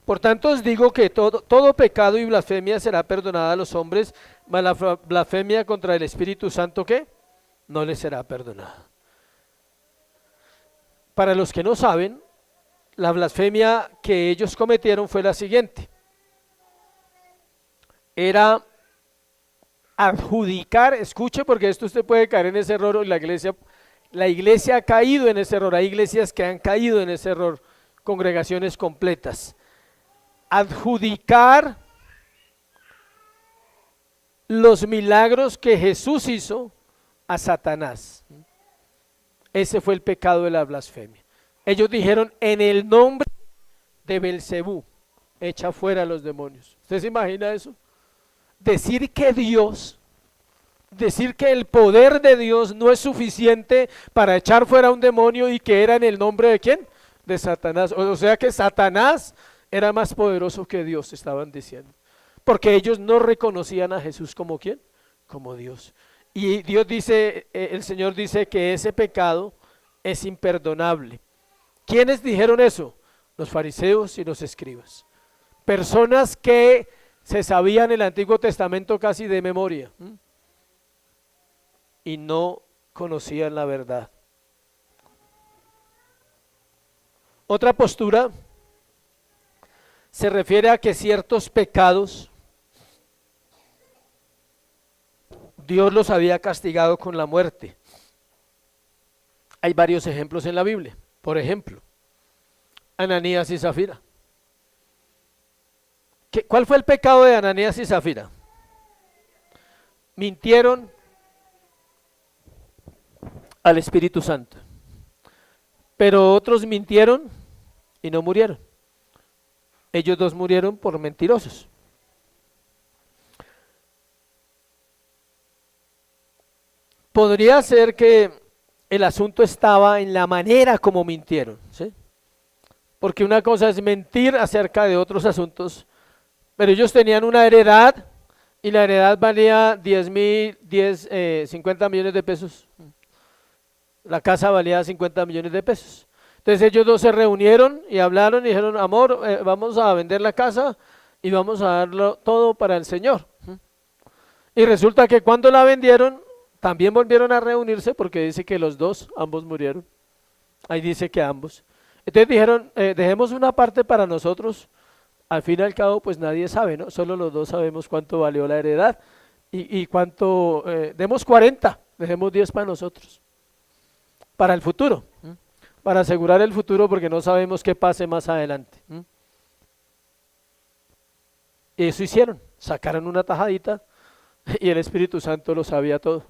por tanto os digo que todo pecado y blasfemia será perdonada a los hombres, mas la blasfemia contra el Espíritu Santo, ¿qué? No les será perdonada. Para los que no saben, la blasfemia que ellos cometieron fue la siguiente: era adjudicar, escuche, porque esto usted puede caer en ese error, y la iglesia ha caído en ese error, hay iglesias que han caído en ese error, congregaciones completas. Adjudicar los milagros que Jesús hizo a Satanás. Ese fue el pecado de la blasfemia. Ellos dijeron, en el nombre de Belcebú, echa fuera a los demonios. ¿Usted se imagina eso? Decir que el poder de Dios no es suficiente para echar fuera a un demonio, y que era en el nombre de ¿quién? De Satanás. O sea que Satanás era más poderoso que Dios, estaban diciendo. Porque ellos no reconocían a Jesús como ¿quién? Como Dios. Y Dios dice, el Señor dice que ese pecado es imperdonable. ¿Quiénes dijeron eso? Los fariseos y los escribas. Personas que se sabían el Antiguo Testamento casi de memoria, y no conocían la verdad. Otra postura se refiere a que ciertos pecados Dios los había castigado con la muerte. Hay varios ejemplos en la Biblia. Por ejemplo, Ananías y Zafira. ¿Cuál fue el pecado de Ananías y Zafira? Mintieron al Espíritu Santo, pero otros mintieron y no murieron. Ellos dos murieron por mentirosos. Podría ser que el asunto estaba en la manera como mintieron, ¿sí? Porque una cosa es mentir acerca de otros asuntos, pero ellos tenían una heredad y la heredad valía 50 millones de pesos. La casa valía 50 millones de pesos. Entonces ellos dos se reunieron y hablaron y dijeron, amor, vamos a vender la casa y vamos a darlo todo para el Señor. Y resulta que cuando la vendieron, también volvieron a reunirse, porque dice que ambos murieron. Ahí dice que ambos. Entonces dijeron, dejemos una parte para nosotros. Al fin y al cabo, pues nadie sabe, ¿no? Solo los dos sabemos cuánto valió la heredad y cuánto, demos 40, dejemos 10 para nosotros. Para el futuro, para asegurar el futuro, porque no sabemos qué pase más adelante. Y eso hicieron, sacaron una tajadita y el Espíritu Santo lo sabía todo.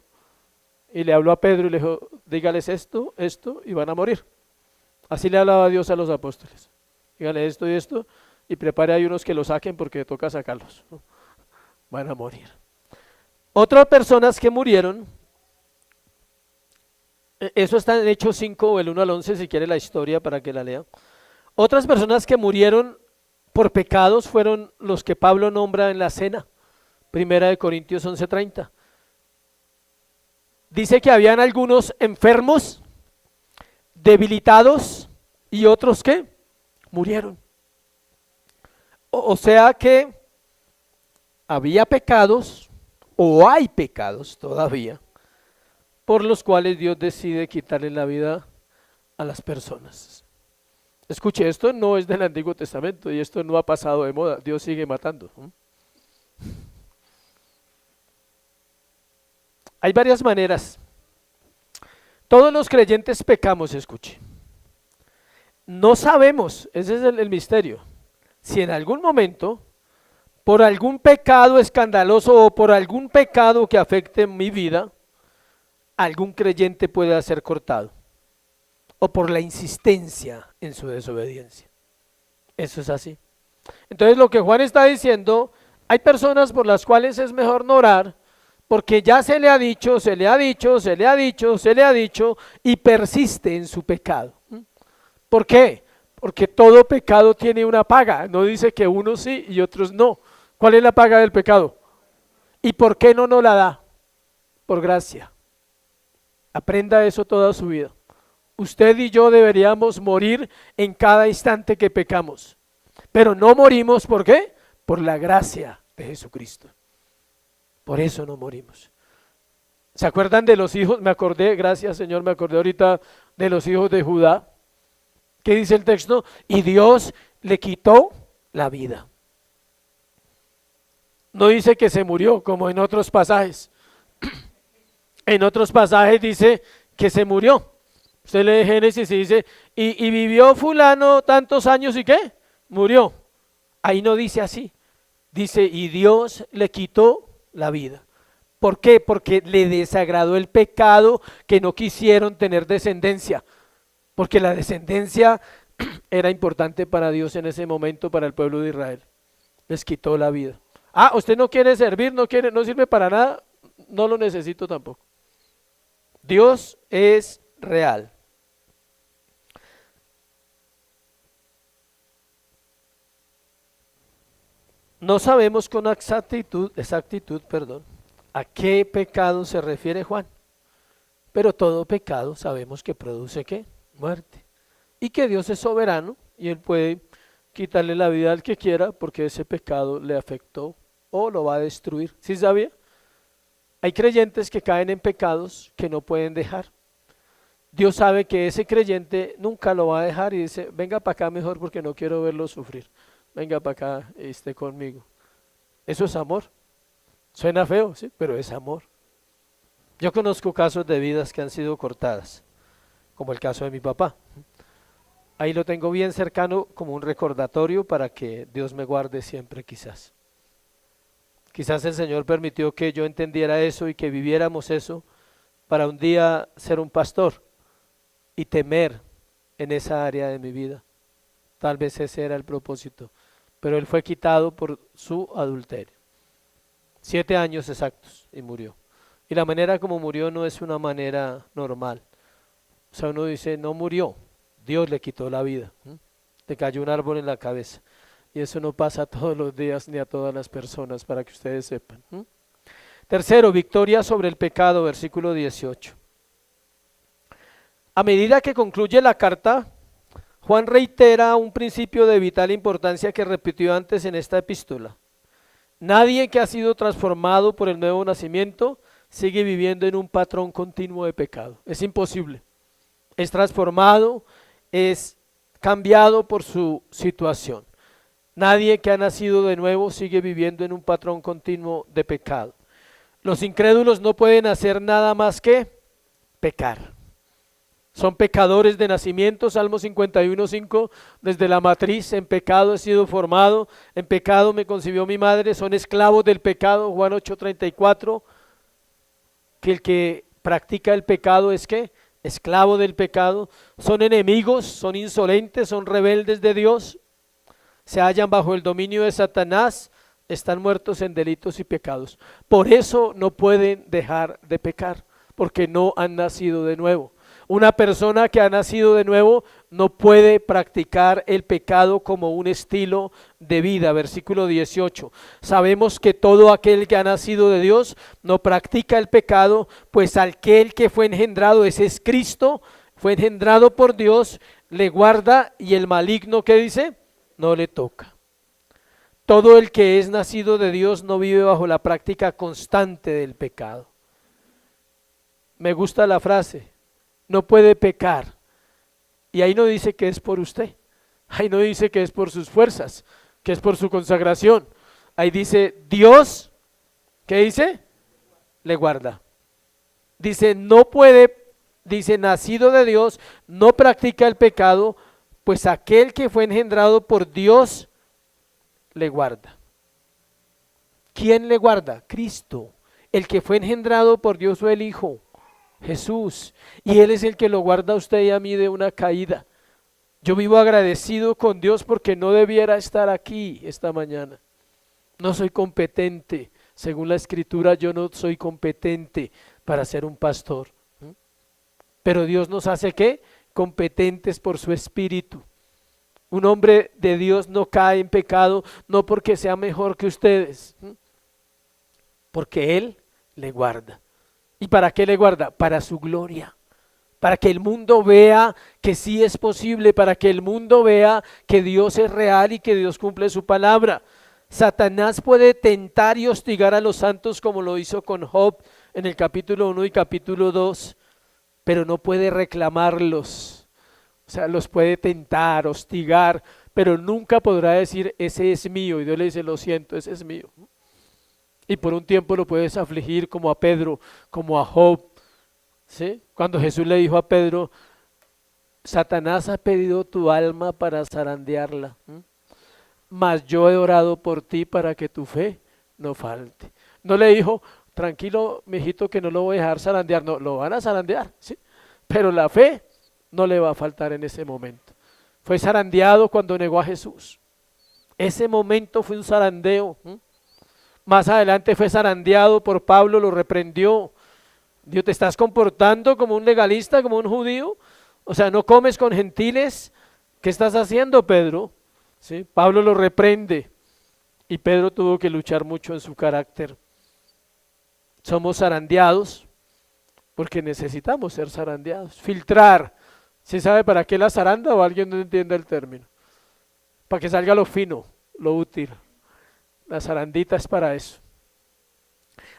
Y le habló a Pedro y le dijo, dígales esto, y van a morir. Así le hablaba Dios a los apóstoles. Dígale esto y esto, y prepare a unos que lo saquen porque toca sacarlos, ¿no? Van a morir. Otras personas que murieron, eso está en Hechos 5, el 1 al 11, si quiere la historia para que la lea. Otras personas que murieron por pecados fueron los que Pablo nombra en la cena, 1 Corintios 11:30. Dice que habían algunos enfermos, debilitados, y otros que murieron. O sea que había pecados, o hay pecados todavía por los cuales Dios decide quitarle la vida a las personas. Escuche, esto no es del Antiguo Testamento y esto no ha pasado de moda. Dios sigue matando. Hay varias maneras. Todos los creyentes pecamos, escuche. No sabemos, ese es el misterio, si en algún momento, por algún pecado escandaloso o por algún pecado que afecte mi vida, algún creyente puede ser cortado, o por la insistencia en su desobediencia. Eso es así. Entonces lo que Juan está diciendo, hay personas por las cuales es mejor no orar, porque ya se le ha dicho, se le ha dicho, se le ha dicho, se le ha dicho, y persiste en su pecado. ¿Por qué? Porque todo pecado tiene una paga, no dice que unos sí y otros no. ¿Cuál es la paga del pecado? ¿Y por qué no nos la da? Por gracia. Aprenda eso toda su vida. Usted y yo deberíamos morir en cada instante que pecamos, pero no morimos, ¿por qué? Por la gracia de Jesucristo. Por eso no morimos. ¿Se acuerdan de los hijos? Me acordé, gracias Señor, me acordé ahorita de los hijos de Judá. ¿Qué dice el texto? Y Dios le quitó la vida. No dice que se murió, como en otros pasajes. En otros pasajes dice que se murió. Usted lee Génesis y dice, y vivió fulano tantos años y ¿qué? Murió. Ahí no dice así. Dice, y Dios le quitó la vida. ¿Por qué? Porque le desagradó el pecado, que no quisieron tener descendencia. Porque la descendencia era importante para Dios en ese momento, para el pueblo de Israel. Les quitó la vida. Ah, usted no quiere servir, no sirve para nada, no lo necesito tampoco. Dios es real. No sabemos con exactitud, a qué pecado se refiere Juan, pero todo pecado sabemos que produce ¿qué? Muerte. Y que Dios es soberano y Él puede quitarle la vida al que quiera porque ese pecado le afectó o lo va a destruir. ¿Sí sabía? Hay creyentes que caen en pecados que no pueden dejar. Dios sabe que ese creyente nunca lo va a dejar y dice, venga para acá mejor porque no quiero verlo sufrir. Venga para acá y esté conmigo. Eso es amor. Suena feo, sí, pero es amor. Yo conozco casos de vidas que han sido cortadas, como el caso de mi papá. Ahí lo tengo bien cercano como un recordatorio para que Dios me guarde siempre quizás. Quizás el Señor permitió que yo entendiera eso y que viviéramos eso para un día ser un pastor y temer en esa área de mi vida. Tal vez ese era el propósito, pero él fue quitado por su adulterio. 7 años exactos y murió. Y la manera como murió no es una manera normal. O sea, uno dice, no murió, Dios le quitó la vida. Le cayó un árbol en la cabeza. Y eso no pasa todos los días ni a todas las personas, para que ustedes sepan. Tercero, victoria sobre el pecado, versículo 18. A medida que concluye la carta, Juan reitera un principio de vital importancia que repitió antes en esta epístola. Nadie que ha sido transformado por el nuevo nacimiento sigue viviendo en un patrón continuo de pecado. Es imposible. Es transformado, es cambiado por su situación. Nadie que ha nacido de nuevo sigue viviendo en un patrón continuo de pecado. Los incrédulos no pueden hacer nada más que pecar. Son pecadores de nacimiento, Salmo 51:5, desde la matriz en pecado he sido formado, en pecado me concibió mi madre, son esclavos del pecado, Juan 8:34, que el que practica el pecado es ¿qué? Esclavo del pecado, son enemigos, son insolentes, son rebeldes de Dios, se hallan bajo el dominio de Satanás, están muertos en delitos y pecados. Por eso no pueden dejar de pecar, porque no han nacido de nuevo. Una persona que ha nacido de nuevo no puede practicar el pecado como un estilo de vida. Versículo 18. Sabemos que todo aquel que ha nacido de Dios no practica el pecado, pues aquel que fue engendrado, ese es Cristo, fue engendrado por Dios, le guarda y el maligno, ¿qué dice? No le toca. todo el que es nacido de Dios no vive bajo la práctica constante del pecado. Me gusta la frase, no puede pecar. Y ahí no dice que es por usted, ahí no dice que es por sus fuerzas, que es por su consagración. Ahí dice Dios, ¿qué dice? Le guarda. Dice no puede, dice nacido de Dios, no practica el pecado, pues aquel que fue engendrado por Dios le guarda. ¿Quién le guarda? Cristo. El que fue engendrado por Dios fue el Hijo, Jesús. Y Él es el que lo guarda a usted y a mí de una caída. Yo vivo agradecido con Dios porque no debiera estar aquí esta mañana. No soy competente. Según la Escritura, yo no soy competente para ser un pastor. Pero Dios nos hace ¿qué? Competentes por su Espíritu. Un hombre de Dios no cae en pecado, no porque sea mejor que ustedes, porque Él le guarda. ¿Y para qué le guarda? Para su gloria, para que el mundo vea que sí es posible, para que el mundo vea que Dios es real y que Dios cumple su palabra. Satanás puede tentar y hostigar a los santos como lo hizo con Job en el capítulo 1 y capítulo 2, pero no puede reclamarlos. O sea, los puede tentar, hostigar, pero nunca podrá decir, ese es mío. Y Dios le dice, lo siento, ese es mío. Y por un tiempo lo puedes afligir como a Pedro, como a Job. ¿Sí? Cuando Jesús le dijo a Pedro, Satanás ha pedido tu alma para zarandearla, mas yo he orado por ti para que tu fe no falte. No le dijo, tranquilo, mijito, que no lo voy a dejar zarandear. No, lo van a zarandear, ¿sí? Pero la fe no le va a faltar en ese momento. Fue zarandeado cuando negó a Jesús. Ese momento fue un zarandeo. Más adelante fue zarandeado por Pablo, lo reprendió. Dios, ¿te estás comportando como un legalista, como un judío? O sea, ¿no comes con gentiles? ¿Qué estás haciendo, Pedro? ¿Sí? Pablo lo reprende y Pedro tuvo que luchar mucho en su carácter. Somos zarandeados porque necesitamos ser zarandeados. Filtrar. ¿Sí sabe para qué la zaranda o alguien no entiende el término? Para que salga lo fino, lo útil. La zarandita es para eso.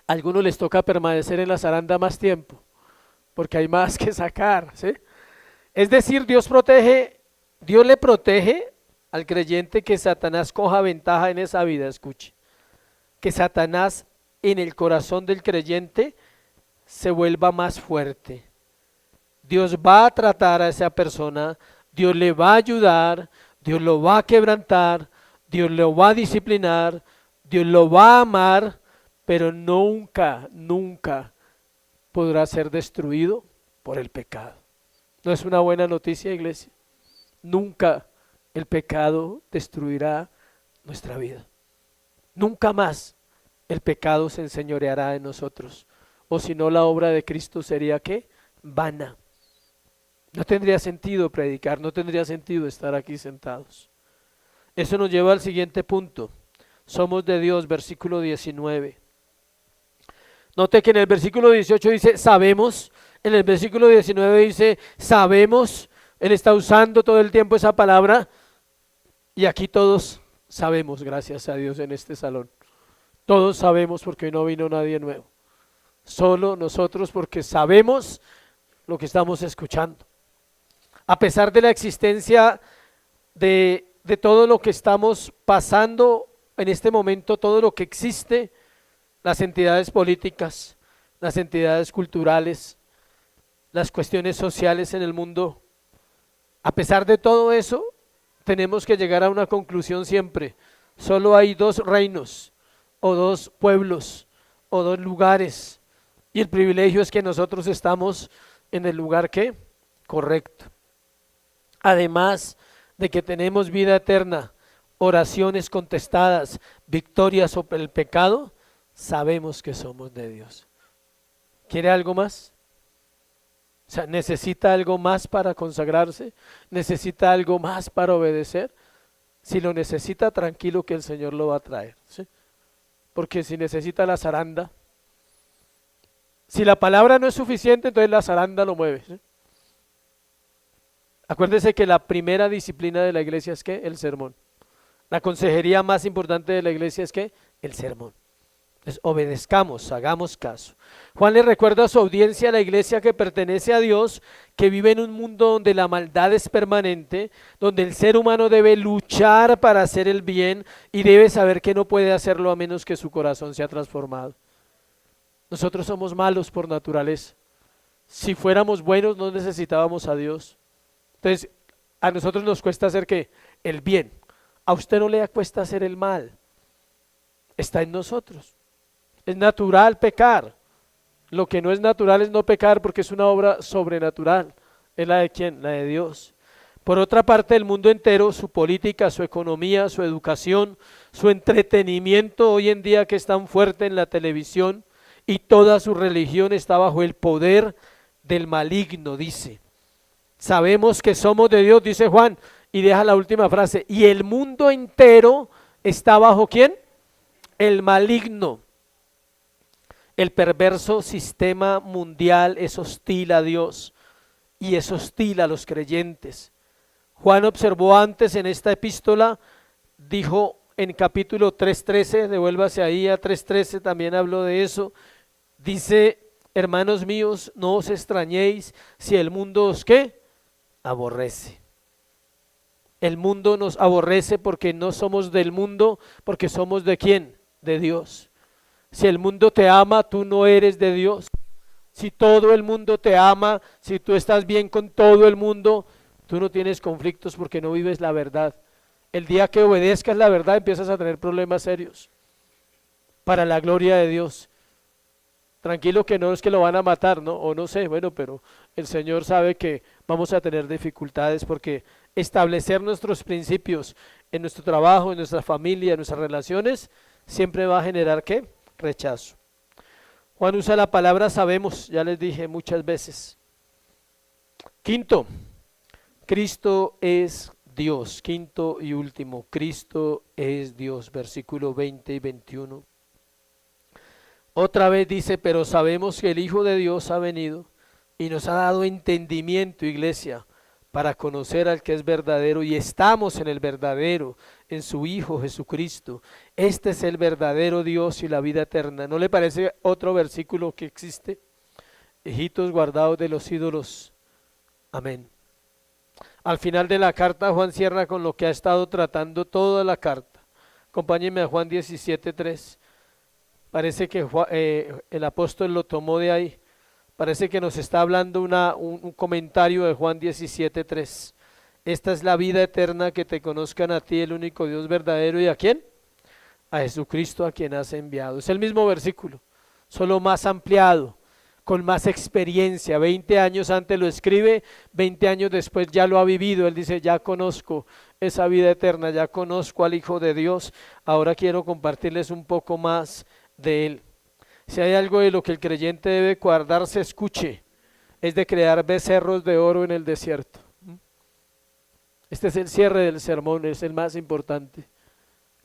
A algunos les toca permanecer en la zaranda más tiempo, porque hay más que sacar, ¿sí? Es decir, Dios le protege al creyente que Satanás coja ventaja en esa vida, escuche. Que Satanás en el corazón del creyente se vuelva más fuerte. Dios va a tratar a esa persona, Dios le va a ayudar, Dios lo va a quebrantar, Dios lo va a disciplinar, Dios lo va a amar, pero nunca, nunca podrá ser destruido por el pecado. ¿No es una buena noticia, iglesia? Nunca el pecado destruirá nuestra vida. Nunca más el pecado se enseñoreará en nosotros. O si no, la obra de Cristo sería ¿qué? Vana. No tendría sentido predicar, no tendría sentido estar aquí sentados. Eso nos lleva al siguiente punto. Somos de Dios, versículo 19. Note que en el versículo 18 dice sabemos, en el versículo 19 dice sabemos, él está usando todo el tiempo esa palabra y aquí todos sabemos, gracias a Dios en este salón. Todos sabemos porque hoy no vino nadie nuevo. Solo nosotros porque sabemos lo que estamos escuchando. A pesar de la existencia de todo lo que estamos pasando en este momento, todo lo que existe, las entidades políticas, las entidades culturales, las cuestiones sociales en el mundo, a pesar de todo eso, tenemos que llegar a una conclusión siempre. Solo hay dos reinos, o dos pueblos, o dos lugares, y el privilegio es que nosotros estamos en el lugar ¿qué? Correcto. Además de que tenemos vida eterna, oraciones contestadas, victoria sobre el pecado, sabemos que somos de Dios. ¿Quiere algo más? O sea, ¿necesita algo más para consagrarse? ¿Necesita algo más para obedecer? Si lo necesita, tranquilo que el Señor lo va a traer, ¿sí? Porque si necesita la zaranda, si la palabra no es suficiente, entonces la zaranda lo mueve, ¿sí? Acuérdese que la primera disciplina de la iglesia es ¿qué? El sermón. La consejería más importante de la iglesia es que el sermón. Entonces, obedezcamos, hagamos caso. Juan le recuerda a su audiencia, a la iglesia que pertenece a Dios, que vive en un mundo donde la maldad es permanente, donde el ser humano debe luchar para hacer el bien y debe saber que no puede hacerlo a menos que su corazón sea transformado. Nosotros somos malos por naturaleza. Si fuéramos buenos no necesitábamos a Dios. Entonces, a nosotros nos cuesta hacer ¿qué? El bien. A usted no le cuesta hacer el mal. Está en nosotros. Es natural pecar. Lo que no es natural es no pecar porque es una obra sobrenatural. ¿Es la de quién? La de Dios. Por otra parte, el mundo entero, su política, su economía, su educación, su entretenimiento hoy en día que es tan fuerte en la televisión y toda su religión está bajo el poder del maligno, dice. Sabemos que somos de Dios, dice Juan, y deja la última frase, y el mundo entero está bajo ¿quién? El maligno. El perverso sistema mundial es hostil a Dios y es hostil a los creyentes. Juan observó antes en esta epístola, dijo en capítulo 3:13, devuélvase ahí a 3:13, también habló de eso, dice, hermanos míos, no os extrañéis si el mundo os ¿qué? Aborrece. El mundo nos aborrece porque no somos del mundo, porque somos ¿de quién? De Dios. Si el mundo te ama, tú no eres de Dios. Si todo el mundo te ama, si tú estás bien con todo el mundo, tú no tienes conflictos porque no vives la verdad. El día que obedezcas la verdad empiezas a tener problemas serios para la gloria de Dios. Tranquilo que no es que lo van a matar, ¿no? O no sé, bueno, pero el Señor sabe que vamos a tener dificultades porque establecer nuestros principios en nuestro trabajo, en nuestra familia, en nuestras relaciones, siempre va a generar ¿qué? Rechazo. Juan usa la palabra sabemos, ya les dije muchas veces. Quinto, Cristo es Dios. Quinto y último, Cristo es Dios. Versículo 20 y 21. Otra vez dice, pero sabemos que el Hijo de Dios ha venido y nos ha dado entendimiento, iglesia, para conocer al que es verdadero y estamos en el verdadero, en su Hijo Jesucristo. Este es el verdadero Dios y la vida eterna. ¿No le parece otro versículo que existe? Hijitos guardados de los ídolos. Amén. Al final de la carta Juan cierra con lo que ha estado tratando toda la carta. Acompáñenme a Juan 17:3. Parece que el apóstol lo tomó de ahí. Parece que nos está hablando un comentario de Juan 17:3. Esta es la vida eterna, que te conozcan a ti, el único Dios verdadero, ¿y a quién? A Jesucristo, a quien has enviado. Es el mismo versículo, solo más ampliado, con más experiencia. 20 años antes lo escribe, 20 años después ya lo ha vivido. Él dice, ya conozco esa vida eterna, ya conozco al Hijo de Dios, ahora quiero compartirles un poco más de Él. Si hay algo de lo que el creyente debe guardarse, escuche, es de crear becerros de oro en el desierto. Este es el cierre del sermón, es el más importante.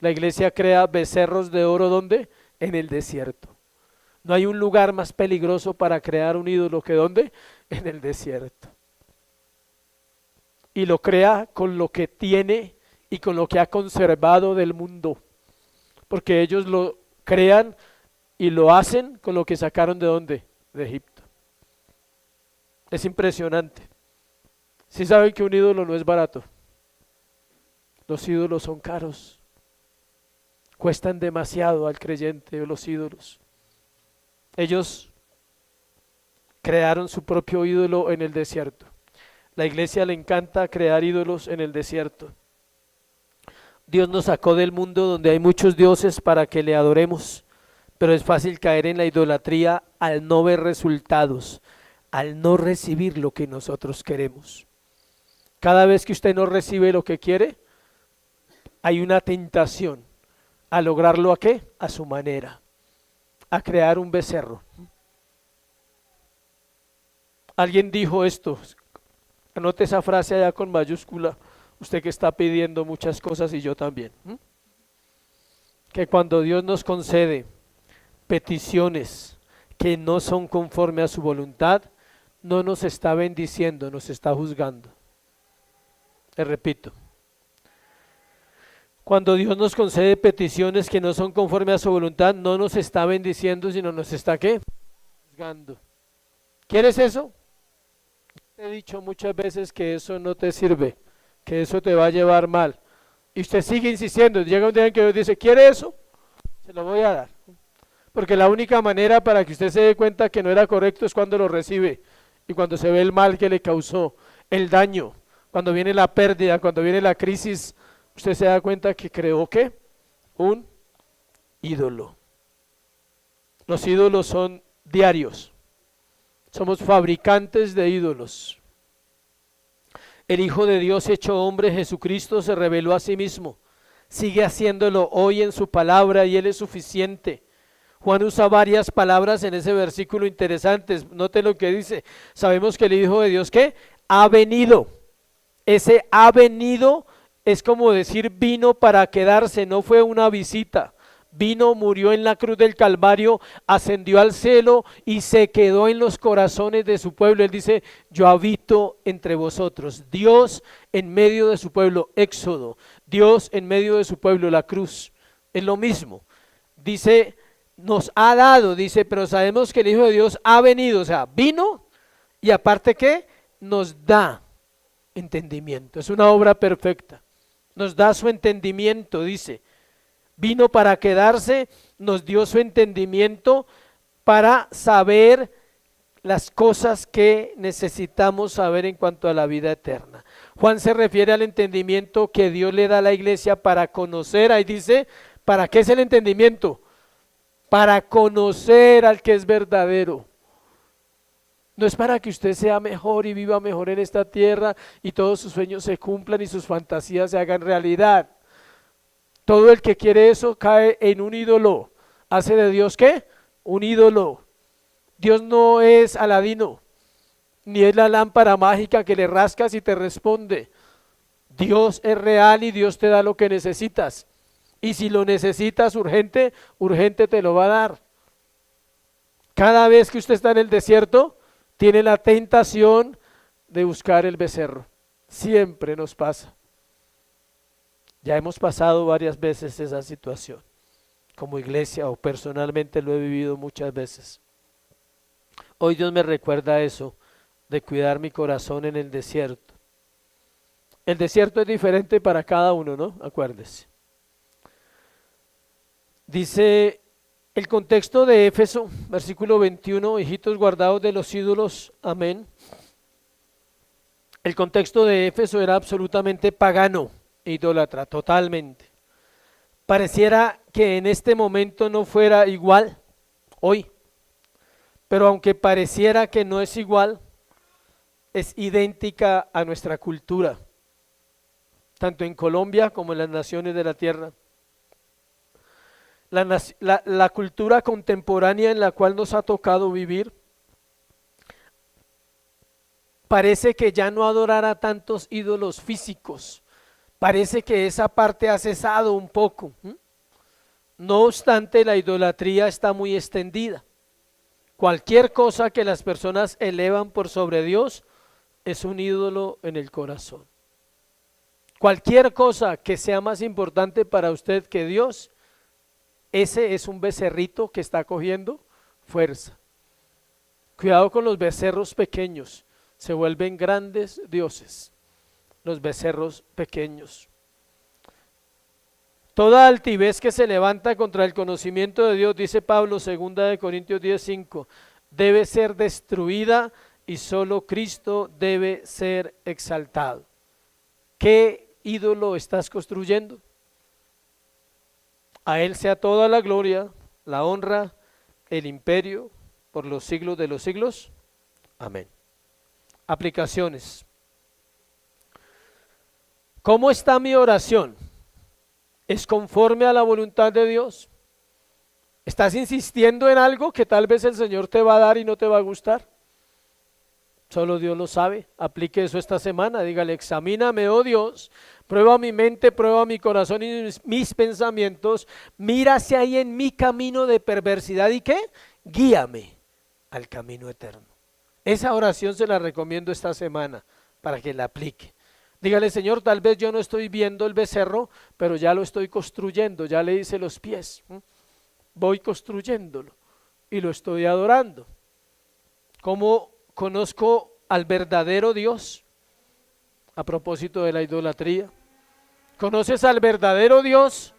La iglesia crea becerros de oro, ¿dónde? En el desierto. No hay un lugar más peligroso para crear un ídolo que ¿dónde? En el desierto. Y lo crea con lo que tiene y con lo que ha conservado del mundo. Porque ellos lo crean y lo hacen con lo que sacaron ¿de dónde? De Egipto. Es impresionante. ¿Sí saben que un ídolo no es barato? Los ídolos son caros. Cuestan demasiado al creyente los ídolos. Ellos crearon su propio ídolo en el desierto. La iglesia le encanta crear ídolos en el desierto. Dios nos sacó del mundo donde hay muchos dioses para que le adoremos, pero es fácil caer en la idolatría al no ver resultados, al no recibir lo que nosotros queremos. Cada vez que usted no recibe lo que quiere, hay una tentación a lograrlo ¿a qué? A su manera, a crear un becerro. Alguien dijo esto, anote esa frase allá con mayúscula, usted que está pidiendo muchas cosas y yo también, que cuando Dios nos concede peticiones que no son conforme a su voluntad, no nos está bendiciendo, nos está juzgando. Les repito, Cuando Dios nos concede peticiones que no son conforme a su voluntad, no nos está bendiciendo, sino nos está ¿qué? Juzgando. ¿Quieres eso? Te he dicho muchas veces que eso no te sirve, que eso te va a llevar mal. Y usted sigue insistiendo. Llega un día en que Dios dice, ¿quiere eso? Se lo voy a dar. Porque la única manera para que usted se dé cuenta que no era correcto es cuando lo recibe y cuando se ve el mal que le causó, el daño, cuando viene la pérdida, cuando viene la crisis, usted se da cuenta que creó ¿qué? Un ídolo. Los ídolos son diarios. Somos fabricantes de ídolos. El Hijo de Dios hecho hombre, Jesucristo, se reveló a sí mismo. Sigue haciéndolo hoy en su palabra y Él es suficiente. Juan usa varias palabras en ese versículo interesantes. Note lo que dice. Sabemos que el Hijo de Dios, ¿qué? Ha venido. Ese ha venido es como decir vino para quedarse, no fue una visita. Vino, murió en la cruz del Calvario, ascendió al cielo y se quedó en los corazones de su pueblo. Él dice, yo habito entre vosotros. Dios en medio de su pueblo, Éxodo. Dios en medio de su pueblo, la cruz. Es lo mismo. Dice, nos ha dado, dice, pero sabemos que el Hijo de Dios ha venido, o sea, vino y aparte que nos da entendimiento. Es una obra perfecta. Nos da su entendimiento, dice. Vino para quedarse, nos dio su entendimiento para saber las cosas que necesitamos saber en cuanto a la vida eterna. Juan se refiere al entendimiento que Dios le da a la iglesia para conocer, ahí dice, ¿para qué es el entendimiento? Para conocer al que es verdadero. No es para que usted sea mejor y viva mejor en esta tierra y todos sus sueños se cumplan y sus fantasías se hagan realidad. Todo el que quiere eso cae en un ídolo. ¿Hace de Dios qué? Un ídolo. Dios no es Aladino, ni es la lámpara mágica que le rascas y te responde. Dios es real y Dios te da lo que necesitas. Y si lo necesitas urgente, urgente te lo va a dar. Cada vez que usted está en el desierto, tiene la tentación de buscar el becerro. Siempre nos pasa. Ya hemos pasado varias veces esa situación, como iglesia o personalmente lo he vivido muchas veces. Hoy Dios me recuerda eso, de cuidar mi corazón en el desierto. El desierto es diferente para cada uno, ¿no? Acuérdese. Dice el contexto de Éfeso, versículo 21, hijitos guardados de los ídolos, amén. El contexto de Éfeso era absolutamente pagano, idólatra, totalmente. Pareciera que en este momento no fuera igual hoy, pero aunque pareciera que no es igual, es idéntica a nuestra cultura, tanto en Colombia como en las naciones de la tierra. La cultura contemporánea en la cual nos ha tocado vivir, parece que ya no adorara tantos ídolos físicos. Parece que esa parte ha cesado un poco. No obstante, la idolatría está muy extendida. Cualquier cosa que las personas elevan por sobre Dios es un ídolo en el corazón. Cualquier cosa que sea más importante para usted que Dios, ese es un becerrito que está cogiendo fuerza. Cuidado con los becerros pequeños, se vuelven grandes dioses. Los becerros pequeños. Toda altivez que se levanta contra el conocimiento de Dios, dice Pablo, 2 Corintios 10:5, debe ser destruida y solo Cristo debe ser exaltado. ¿Qué ídolo estás construyendo? A Él sea toda la gloria, la honra, el imperio, por los siglos de los siglos. Amén. Aplicaciones. ¿Cómo está mi oración? ¿Es conforme a la voluntad de Dios? ¿Estás insistiendo en algo que tal vez el Señor te va a dar y no te va a gustar? Solo Dios lo sabe. Aplique eso esta semana. Dígale, examíname, oh Dios, prueba mi mente, prueba mi corazón y mis pensamientos. Mira si hay en mi camino de perversidad y ¿qué? Guíame al camino eterno. Esa oración se la recomiendo esta semana para que la aplique. Dígale, Señor, tal vez yo no estoy viendo el becerro, pero ya lo estoy construyendo, ya le hice los pies. Voy construyéndolo y lo estoy adorando. ¿Cómo conozco al verdadero Dios? A propósito de la idolatría. ¿Conoces al verdadero Dios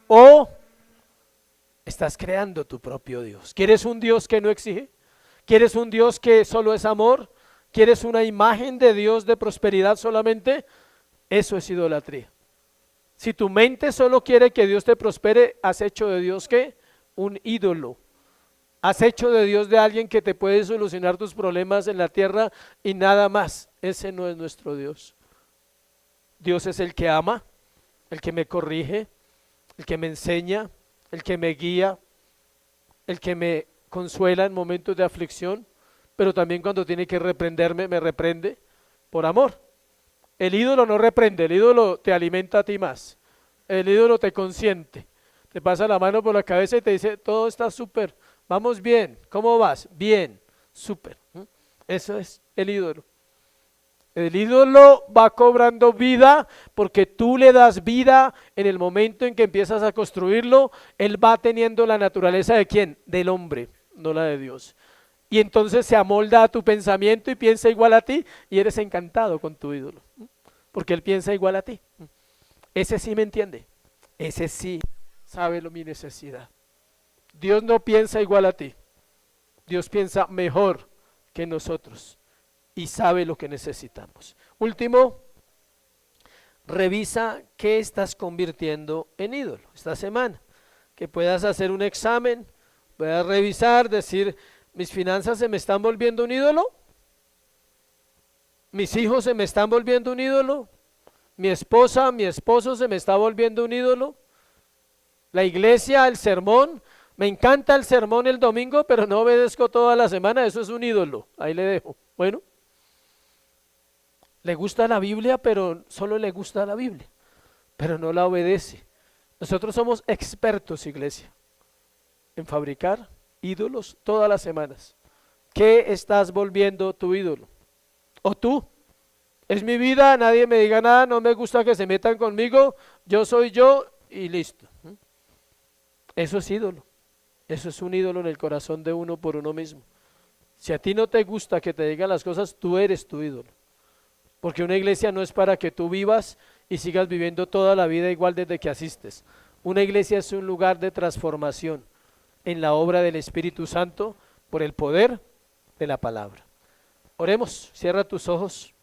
o estás creando tu propio Dios? ¿Quieres un Dios que no exige? ¿Quieres un Dios que solo es amor? ¿Quieres una imagen de Dios de prosperidad solamente? Eso es idolatría. Si tu mente solo quiere que Dios te prospere, has hecho de Dios ¿qué? Un ídolo. Has hecho de Dios de alguien que te puede solucionar tus problemas en la tierra y nada más. Ese no es nuestro Dios. Dios es el que ama, el que me corrige, el que me enseña, el que me guía, el que me consuela en momentos de aflicción, pero también cuando tiene que reprenderme, me reprende por amor. El ídolo no reprende, el ídolo te alimenta a ti más. El ídolo te consiente, te pasa la mano por la cabeza y te dice, todo está súper, vamos bien, ¿cómo vas? Bien, súper. Eso es el ídolo. El ídolo va cobrando vida porque tú le das vida en el momento en que empiezas a construirlo. Él va teniendo la naturaleza ¿de quién? Del hombre, no la de Dios. Y entonces se amolda a tu pensamiento y piensa igual a ti y eres encantado con tu ídolo, porque él piensa igual a ti. Ese sí me entiende, ese sí sabe mi necesidad. Dios no piensa igual a ti, Dios piensa mejor que nosotros y sabe lo que necesitamos. Último, revisa qué estás convirtiendo en ídolo esta semana, que puedas hacer un examen, puedas revisar, decir, ¿mis finanzas se me están volviendo un ídolo? ¿Mis hijos se me están volviendo un ídolo? ¿Mi esposa, mi esposo se me está volviendo un ídolo? ¿La iglesia, el sermón? Me encanta el sermón el domingo, pero no obedezco toda la semana, eso es un ídolo. Ahí le dejo. Bueno, le gusta la Biblia, pero solo le gusta la Biblia, pero no la obedece. Nosotros somos expertos, iglesia, en fabricar ídolos todas las semanas. ¿Qué estás volviendo tu ídolo? ¿O tú? Es mi vida, nadie me diga nada, no me gusta que se metan conmigo, yo soy yo y listo. Eso es ídolo. Eso es un ídolo en el corazón de uno por uno mismo. Si a ti no te gusta que te digan las cosas, tú eres tu ídolo. Porque una iglesia no es para que tú vivas y sigas viviendo toda la vida igual desde que asistes. Una iglesia es un lugar de transformación en la obra del Espíritu Santo por el poder de la palabra. Oremos, cierra tus ojos.